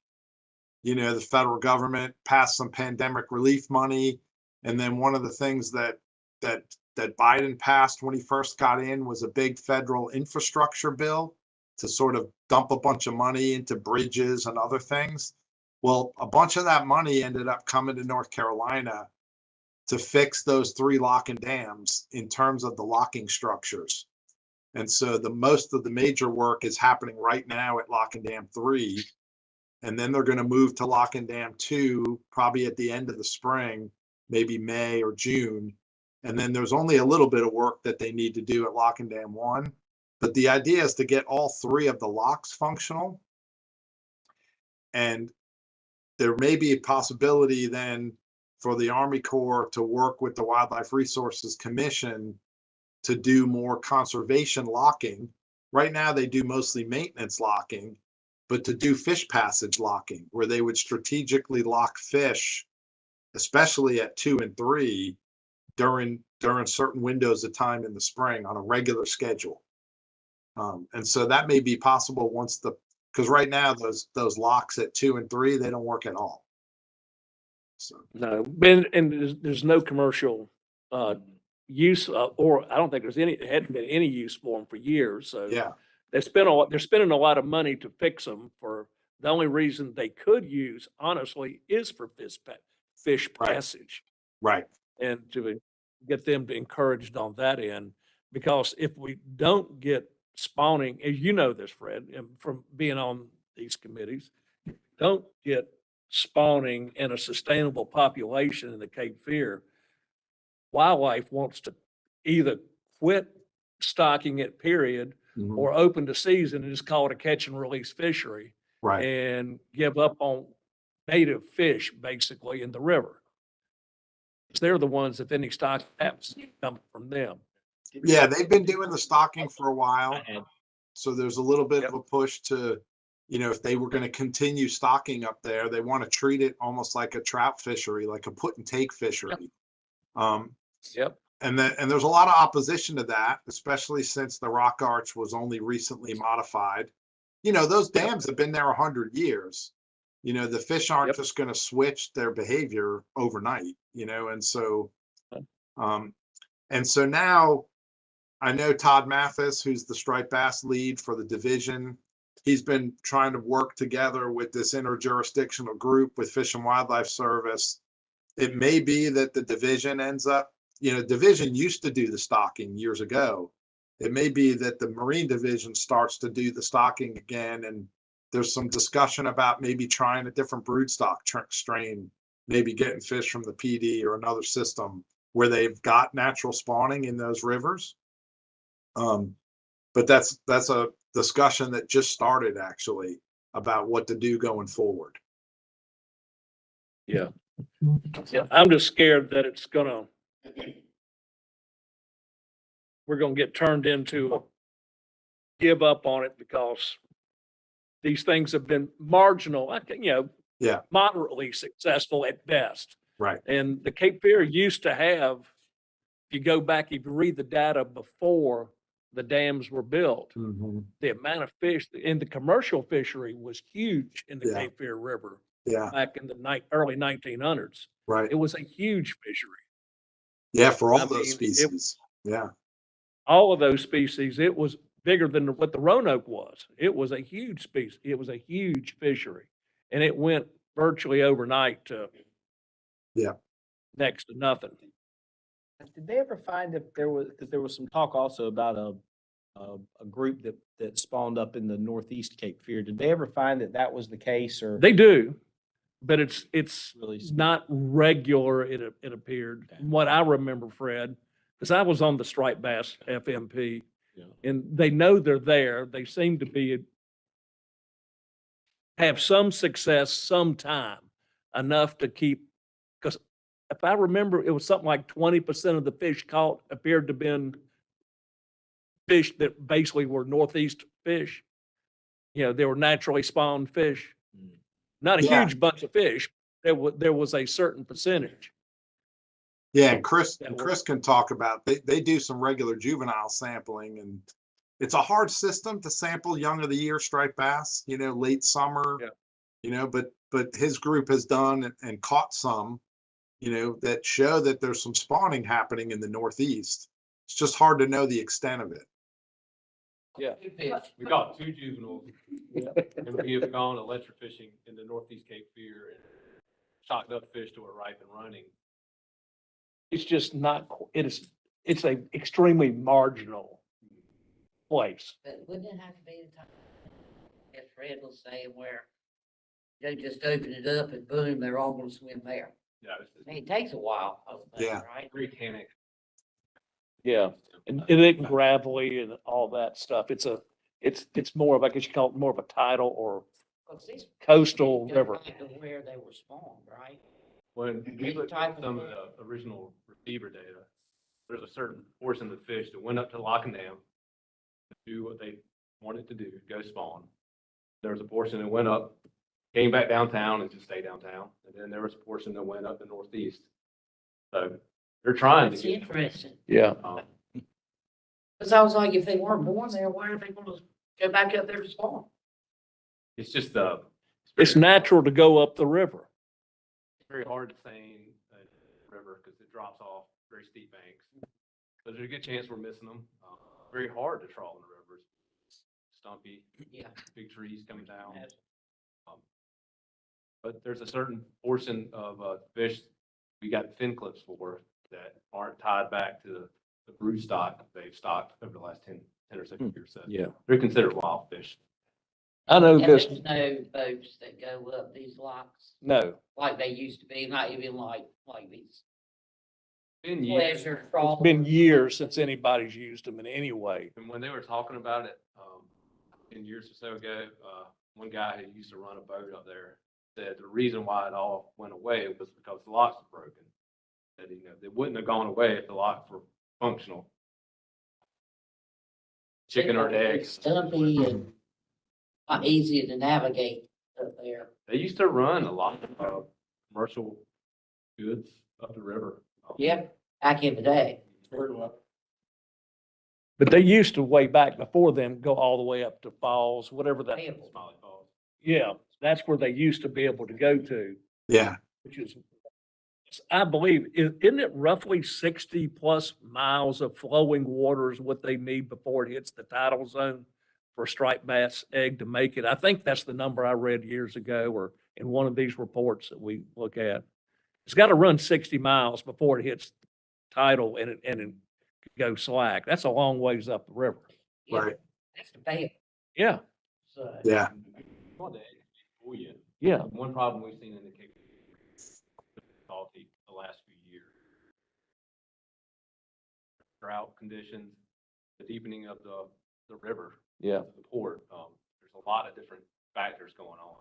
the federal government passed some pandemic relief money. And then one of the things that Biden passed when he first got in was a big federal infrastructure bill to sort of dump a bunch of money into bridges and other things. Well, a bunch of that money ended up coming to North Carolina to fix those 3 locking dams in terms of the locking structures. And so most of the major work is happening right now at Lock and Dam 3. And then they're going to move to Lock and Dam 2, probably at the end of the spring, maybe May or June. And then there's only a little bit of work that they need to do at Lock and Dam 1. But the idea is to get all 3 of the locks functional. And there may be a possibility then for the Army Corps to work with the Wildlife Resources Commission to do more conservation locking. Right now, they do mostly maintenance locking, but to do fish passage locking, where they would strategically lock fish, especially at 2 and 3, during certain windows of time in the spring on a regular schedule. And so that may be possible because right now those locks at 2 and 3, they don't work at all. So. No, and there's no commercial use or I don't think there hadn't been any use for them for years. So Yeah, they're spending a lot of money to fix them. For the only reason they could use, honestly, is for fish Right. passage, right. and to get them to encouraged on that end. Because if we don't get spawning, as you know this, Fred, and from being on these committees, don't get spawning in a sustainable population in the Cape Fear, wildlife wants to either quit stocking it, period, Mhm. or open to season and just call it a catch and release fishery Right. and give up on native fish basically in the river. They're the ones, if any stock happens, come from them. Yeah, they've been doing the stocking for a while. So there's a little bit of a push to, if they were going to continue stocking up there, they want to treat it almost like a trout fishery, like a put and take fishery. Yep. And there's a lot of opposition to that, especially since the rock arch was only recently modified. Those dams have been there 100 years. The fish aren't just going to switch their behavior overnight, and so now I know Todd Mathis, who's the striped bass lead for the division. He's been trying to work together with this interjurisdictional group with Fish and Wildlife Service. It may be that the division ends up, division used to do the stocking years ago. It may be that the Marine Division starts to do the stocking again, and there's some discussion about maybe trying a different broodstock strain, maybe getting fish from the PD or another system where they've got natural spawning in those rivers. But that's a discussion that just started actually about what to do going forward. Yeah. Yeah, I'm just scared that we're gonna get turned into a give up on it because these things have been marginal, Yeah. moderately successful at best. Right. And the Cape Fear used to have, if you go back, if you read the data before the dams were built, Mm-hmm. the amount of fish in the commercial fishery was huge in the Yeah. Cape Fear River Yeah. back in the early 1900s. Right. It was a huge fishery. Yeah. For all I those mean, species. Yeah. All of those species, it was bigger than what the Roanoke was. It was a huge species. It was a huge fishery. And it went virtually overnight to Yeah. next to nothing. Did they ever find if there was, because there was some talk also about a group that spawned up in the Northeast Cape Fear. Did they ever find that that was the case, or? They do, but it's Really not regular, it appeared, from what I remember, Fred, because I was on the striped bass FMP. Yeah. And they know they're there. They seem to have some success sometime, enough to keep, because if I remember, it was something like 20% of the fish caught appeared to have been fish that basically were Northeast fish. They were naturally spawned fish. Not a Yeah. huge bunch of fish. There was a certain percentage. Yeah. And Chris That can talk about, they do some regular juvenile sampling, and it's a hard system to sample young of the year striped bass, late summer, Yeah. but his group has done and caught some, that show that there's some spawning happening in the Northeast. It's just hard to know the extent of it. Yeah. We got 2 juveniles. Yeah. And we have gone electrofishing in the Northeast Cape Fear and shocked up fish to a ripe and running. It's just not, it's a extremely marginal place. But wouldn't it have to be the time, as Fred was saying, where they just open it up and boom, they're all gonna swim there? Yeah. I mean, it takes a while, I would think, Yeah. right? Volcanic. Yeah. And it gravelly and all that stuff. It's more of, I guess you call it more of a tidal or 'Cause these coastal go river. back to where they were spawned, right? When we looked type at of some of fish. the original receiver data, there's a certain portion of the fish that went up to Lock and Dam to do what they wanted to do, go spawn. There was a portion that went up, came back downtown and just stayed downtown. And then there was a portion that went up the Northeast. So they're trying to That's get. interesting. Yeah. Cause I was like, if they weren't born there, why are they gonna go back up there to spawn? It's just, It's natural to go up the river. very hard to seine a river because it drops off very steep banks. So there's a good chance we're missing them. Very hard to trawl in the rivers. Stumpy, Yeah. big trees coming down. But there's a certain portion of fish we got fin clips for that aren't tied back to the brood stock they've stocked over the last 10 or so years. So Yeah. they're considered wild fish. I know And this, there's no boats that go up these locks no, like they used to be, not even like these Been years. pleasure it's trawlers. been years since anybody's used them in any way. And when they were talking about it, 10 years or so ago, one guy who used to run a boat up there said the reason why it all went away was because the locks were broken. That, they wouldn't have gone away if the locks were functional. Chicken or eggs. Stumpy and not easy to navigate up there. They used to run a lot of commercial goods up the river. Yep, back in the day. But they used to way back before then, go all the way up to Falls, whatever that, Smiley Falls. yeah, that's where they used to be able to go to, Yeah. which is, I believe, isn't it roughly 60 plus miles of flowing water is what they need before it hits the tidal zone for a striped bass egg to make it? I think that's the number I read years ago, or in one of these reports that we look at. It's got to run 60 miles before it hits tidal and it could go slack. That's a long ways up the river. Yeah, Right. that's the bad. Yeah. So. Yeah. Oh, yeah. Yeah, one problem we've seen in the Cape salty the last few years. Drought conditions, the deepening of the river. Yeah. The port, there's a lot of different factors going on,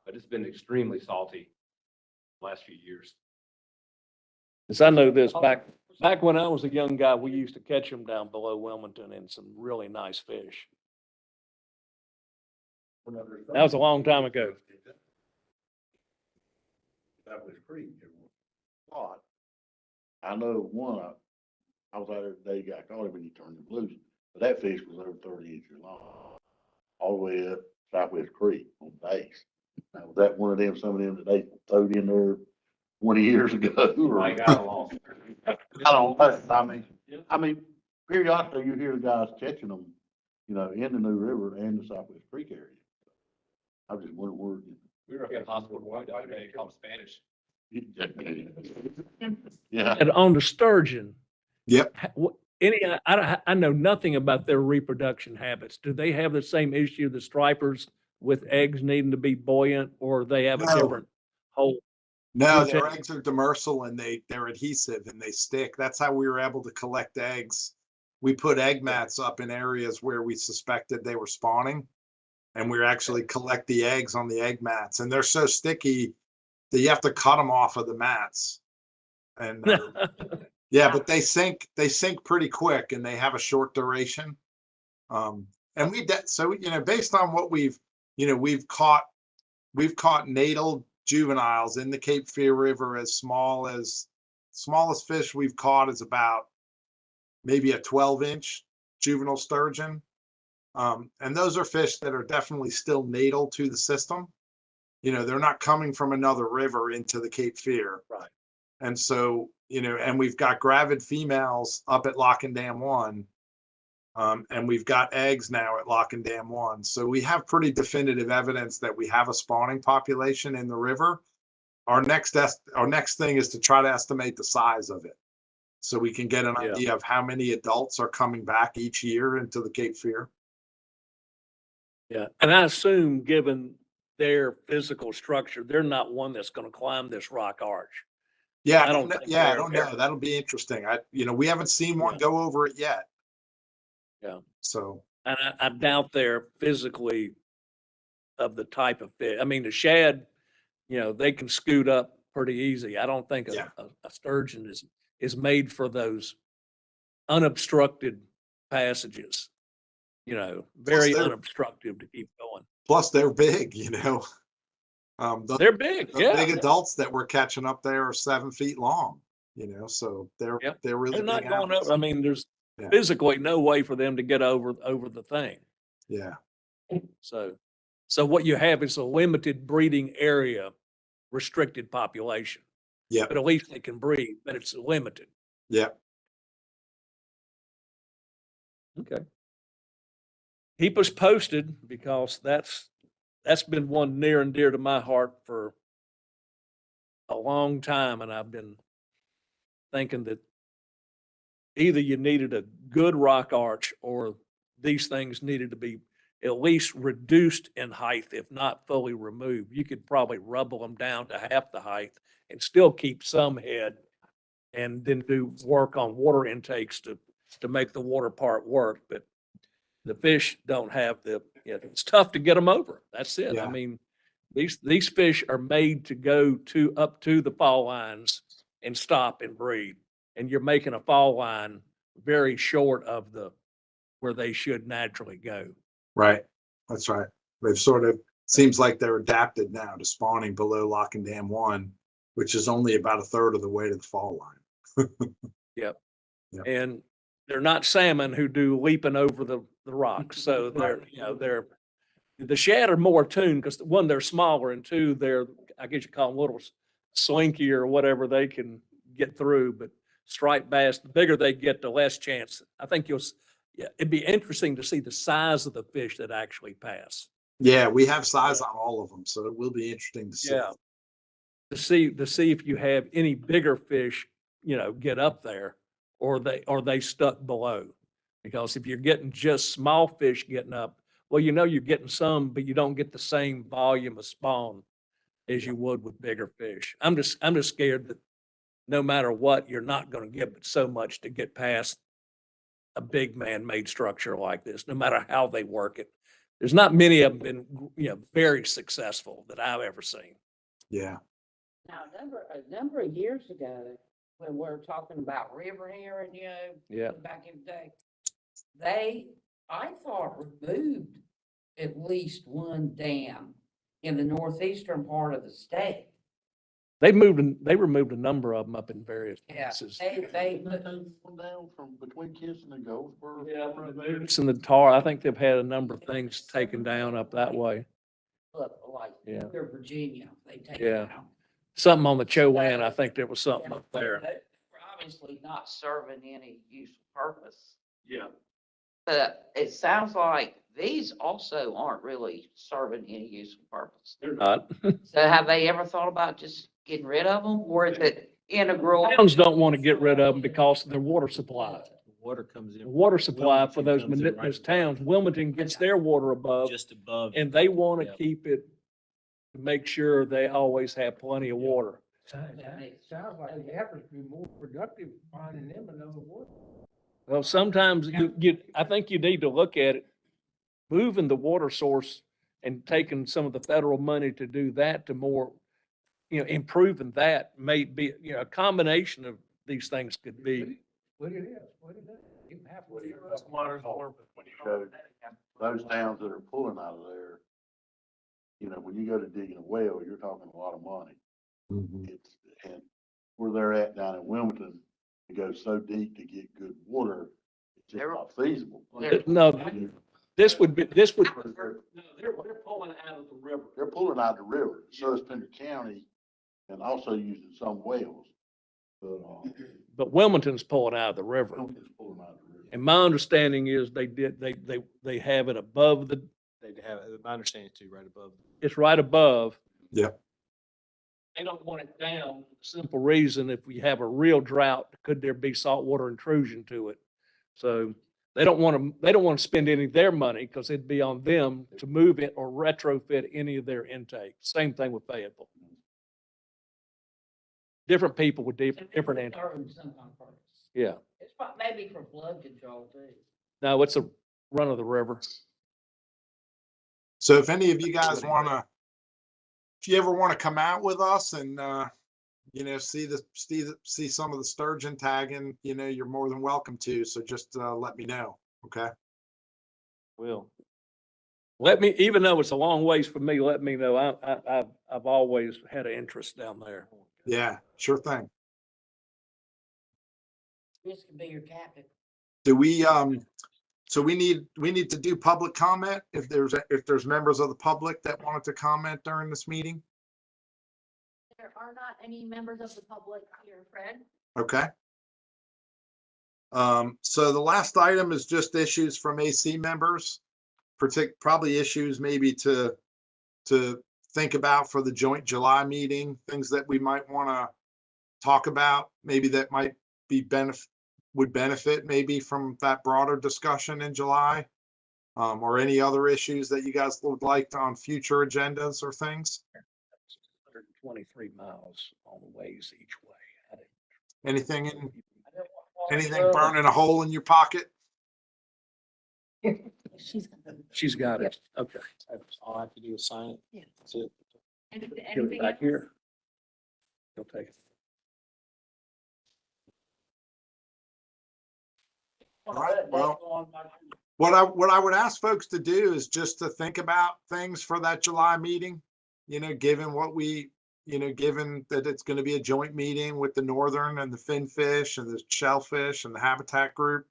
but it's been extremely salty the last few years. Cause I know this, back when I was a young guy, we used to catch them down below Wilmington and some really nice fish. That was a long time ago. That was pretty. I know one, I was out there the day you got caught him when you turned the blues, but that fish was over 30 inches long. All the way up Southwest Creek on base. Now, was that one of them, some of them that they throwed in there 20 years ago? Or- I got along. I don't know. I mean, periodically you hear the guys catching them, you know, in the New River and the Southwest Creek area. I just wondering where. We were at hospital one day, called Spanish. Yeah. And on the sturgeon. Yep. I know nothing about their reproduction habits. Do they have the same issue, the stripers, with eggs needing to be buoyant, or they have a No. different whole? No, Okay. their eggs are demersal and they're adhesive and they stick. That's how we were able to collect eggs. We put egg mats up in areas where we suspected they were spawning. And we actually collect the eggs on the egg mats, and they're so sticky that you have to cut them off of the mats. And yeah, but they sink pretty quick and they have a short duration. And so, you know, based on what we've caught natal juveniles in the Cape Fear River as smallest fish we've caught is about maybe a 12-inch juvenile sturgeon. And those are fish that are definitely still natal to the system. You know, they're not coming from another river into the Cape Fear. Right. And so, you know, and we've got gravid females up at Lock and Dam 1. And we've got eggs now at Lock and Dam 1. So we have pretty definitive evidence that we have a spawning population in the river. Our next thing is to try to estimate the size of it, so we can get an idea of how many adults are coming back each year into the Cape Fear. Yeah, and I assume, given their physical structure, they're not one that's gonna climb this rock arch. Yeah, I don't think I they're- don't know. That'll be interesting. We haven't seen one Yeah. go over it yet. Yeah. So. And I doubt they're physically of the type of fish. I mean, the shad, you know, they can scoot up pretty easy. I don't think Yeah. a sturgeon is made for those unobstructed passages. You know, very they're- unobstructed to keep going. Plus, they're big. They're big, The yeah. big adults that we're catching up there are 7 feet long. So they're Yep. really They're not big going animals. over. I mean, there's Yeah. physically no way for them to get over the thing. Yeah. So what you have is a limited breeding area, restricted population. Yeah. But at least they can breed, but it's limited. Yeah. Okay. Keep us posted, because that's been one near and dear to my heart for a long time, and I've been thinking that either you needed a good rock arch or these things needed to be at least reduced in height, if not fully removed. You could probably rubble them down to half the height and still keep some head, and then do work on water intakes to make the water part work. But the fish don't have it's tough to get them over. That's it. Yeah. I mean, these fish are made to go up to the fall lines and stop and breed. And you're making a fall line very short of where they should naturally go. Right. That's right. They've seems like they're adapted now to spawning below Lock and Dam 1, which is only about a third of the way to the fall line. Yep. Yep. And they're not salmon who do leaping over the rocks. So the shad are more tuned, because one, they're smaller, and two, I guess you call them little slinky or whatever they can get through. But striped bass, the bigger they get, the less chance. I think it'd be interesting to see the size of the fish that actually pass. Yeah, we have size on all of them, so it will be interesting to see. Yeah. To see if you have any bigger fish, get up there, or they stuck below. Because if you're getting just small fish getting up, Well, you know, you're getting some, but you don't get the same volume of spawn as you would with bigger fish. I'm just scared that no matter what, you're not gonna get but so much to get past a big man-made structure like this, no matter how they work it. There's not many of them been, you know, very successful that I've ever seen. Yeah. Now, a number of years ago, when we were talking about river heron, you know, Yeah. back in the day, I thought removed at least one dam in the northeastern part of the state. They removed a number of them up in various Yeah, places. they, One down from between Kinston and Goldsboro. It's in the tar. I think they've had a number of things taken down up that way. look, like, Yeah. near Virginia, they take Yeah. it out. Something on the Chowan, I think there was something up there. They're obviously not serving any useful purpose. Yeah. But it sounds like these also aren't really serving any useful purpose. They're not. So have they ever thought about just getting rid of them, or is it integral? Towns don't want to get rid of them because of their water supply. Water comes in. The water supply for those, Wilmington comes in right those above. towns, Wilmington gets their water above, Just above. and they want to Yep. keep it to make sure they always have plenty of water. Sounds like the efforts be more productive finding them another work. Well, sometimes I think you need to look at it, moving the water source and taking some of the federal money to do that to more, you know, improving that may be, you know, a combination of these things could be. What it is, what it is. You have to. When you showed those towns that are pulling out of there, you know, when you go to digging a well, you're talking a lot of money. It's, and where they're at down in Wilmington, it goes so deep to get good water, it's just not feasible. No, this would, They're they're pulling out of the river. they're pulling out the river, so is Pender County, and also using some wells. But Wilmington's pulling out of the river. Wilmington's pulling out the river. And my understanding is they have it above the, They have, my understanding too, right above. it's right above. Yeah. They don't want it down. Simple reason, if we have a real drought, could there be saltwater intrusion to it? So they don't want to spend any of their money because it'd be on them to move it or retrofit any of their intake. Same thing with Fayetteville. Different people with different answers. Serving some kind of purpose. Yeah. It's maybe for flood control too. No, it's a run of the river. So if any of you guys wanna, if you ever wanna come out with us and, you know, see some of the sturgeon tagging, you know, you're more than welcome to. So just, let me know. Okay. Will. Let me, even though it's a long ways from me, let me know. I've always had an interest down there. Yeah, sure thing. This could be your captain. Do we, so we need to do public comment if there's members of the public that wanted to comment during this meeting? There are not any members of the public here, Fred. Okay. So the last item is just issues from AC members, probably issues maybe to think about for the joint July meeting, things that we might want to talk about, maybe that might be would benefit maybe from that broader discussion in July, or any other issues that you guys would like on future agendas or things. 123 miles on the ways each way. Anything burning a hole in your pocket? She's got it. Okay. All I have to do is sign it. Yeah. That's it. Give it Anything back else? here. You'll take it. All right, well, what I would ask folks to do is just to think about things for that July meeting, you know, given that it's going to be a joint meeting with the Northern and the Finfish and the Shellfish and the Habitat Group.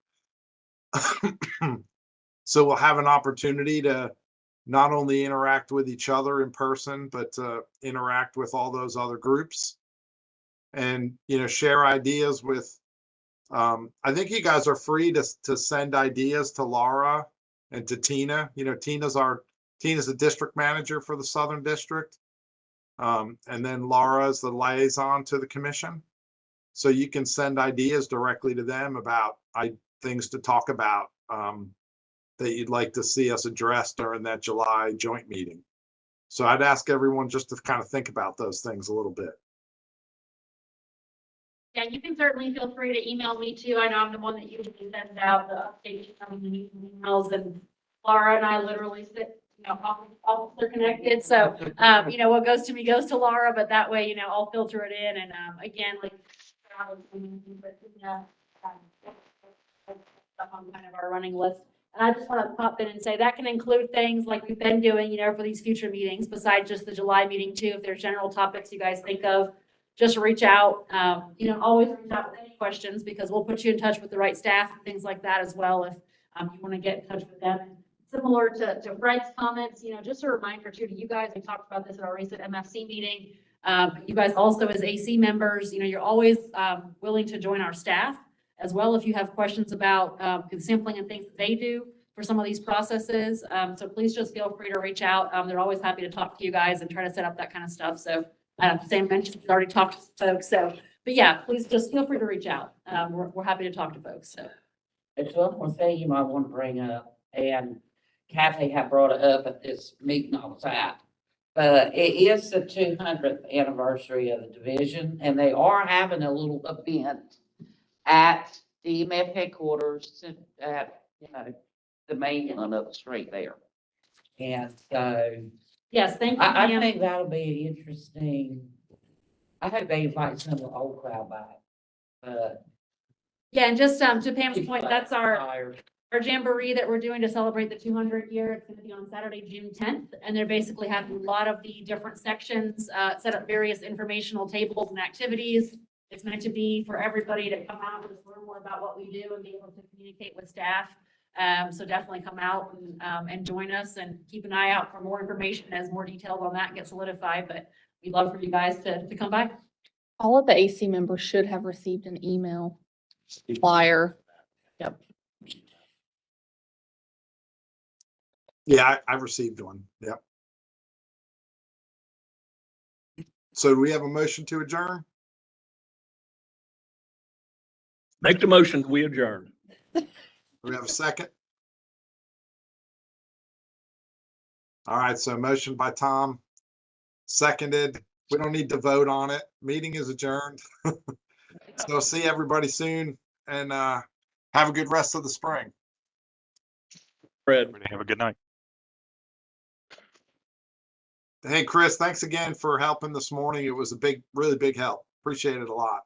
So we'll have an opportunity to not only interact with each other in person, but to interact with all those other groups and, you know, share ideas with, I think you guys are free to send ideas to Laura and to Tina. You know, Tina's the district manager for the Southern District. And then Laura is the liaison to the commission. So you can send ideas directly to them about things to talk about. that you'd like to see us address during that July joint meeting. So I'd ask everyone just to kind of think about those things a little bit. Yeah, you can certainly feel free to email me too. I know I'm the one that usually sends out the updates from the emails, and Laura and I literally sit, all they're connected. So, what goes to me goes to Laura, but that way, I'll filter it in. And, again, like, on kind of our running list. And I just want to pop in and say that can include things like we've been doing, for these future meetings, besides just the July meeting too. If there's general topics you guys think of, just reach out. Always reach out with any questions, because we'll put you in touch with the right staff and things like that as well if you want to get in touch with them. Similar to Fred's comments, just a reminder too to you guys, we talked about this at our recent MFC meeting. You guys also as AC members, you're always willing to join our staff as well if you have questions about sampling and things that they do for some of these processes. So please just feel free to reach out. They're always happy to talk to you guys and try to set up that kind of stuff. So Sam mentioned we already talked to folks. So, but yeah, please just feel free to reach out. We're happy to talk to folks. So. It's one thing you might want to bring up, and Kathy had brought it up at this meeting I was at. But it is the 200th anniversary of the division, and they are having a little event at the EMF headquarters at, the main end of the street there. And so Yes, thank you, I Pam. think that'll be interesting. I hope they invite some of the old crowd back. But Yeah, and just to Pam's point, that's our tired. jamboree that we're doing to celebrate the 200th year. It's going to be on Saturday, June 10th. And they're basically having a lot of the different sections, set up various informational tables and activities. It's meant to be for everybody to come out and just learn more about what we do and be able to communicate with staff. So definitely come out and join us, and keep an eye out for more information as more details on that get solidified. But we'd love for you guys to come by. All of the AC members should have received an email flyer. Yep. Yeah, I've received one. Yep. So do we have a motion to adjourn? Make the motion, we adjourn. Do we have a second? All right, so motion by Tom, seconded. We don't need to vote on it. Meeting is adjourned. So see everybody soon, and have a good rest of the spring. Fred. Everybody have a good night. Hey, Chris, thanks again for helping this morning. It was a really big help. Appreciate it a lot.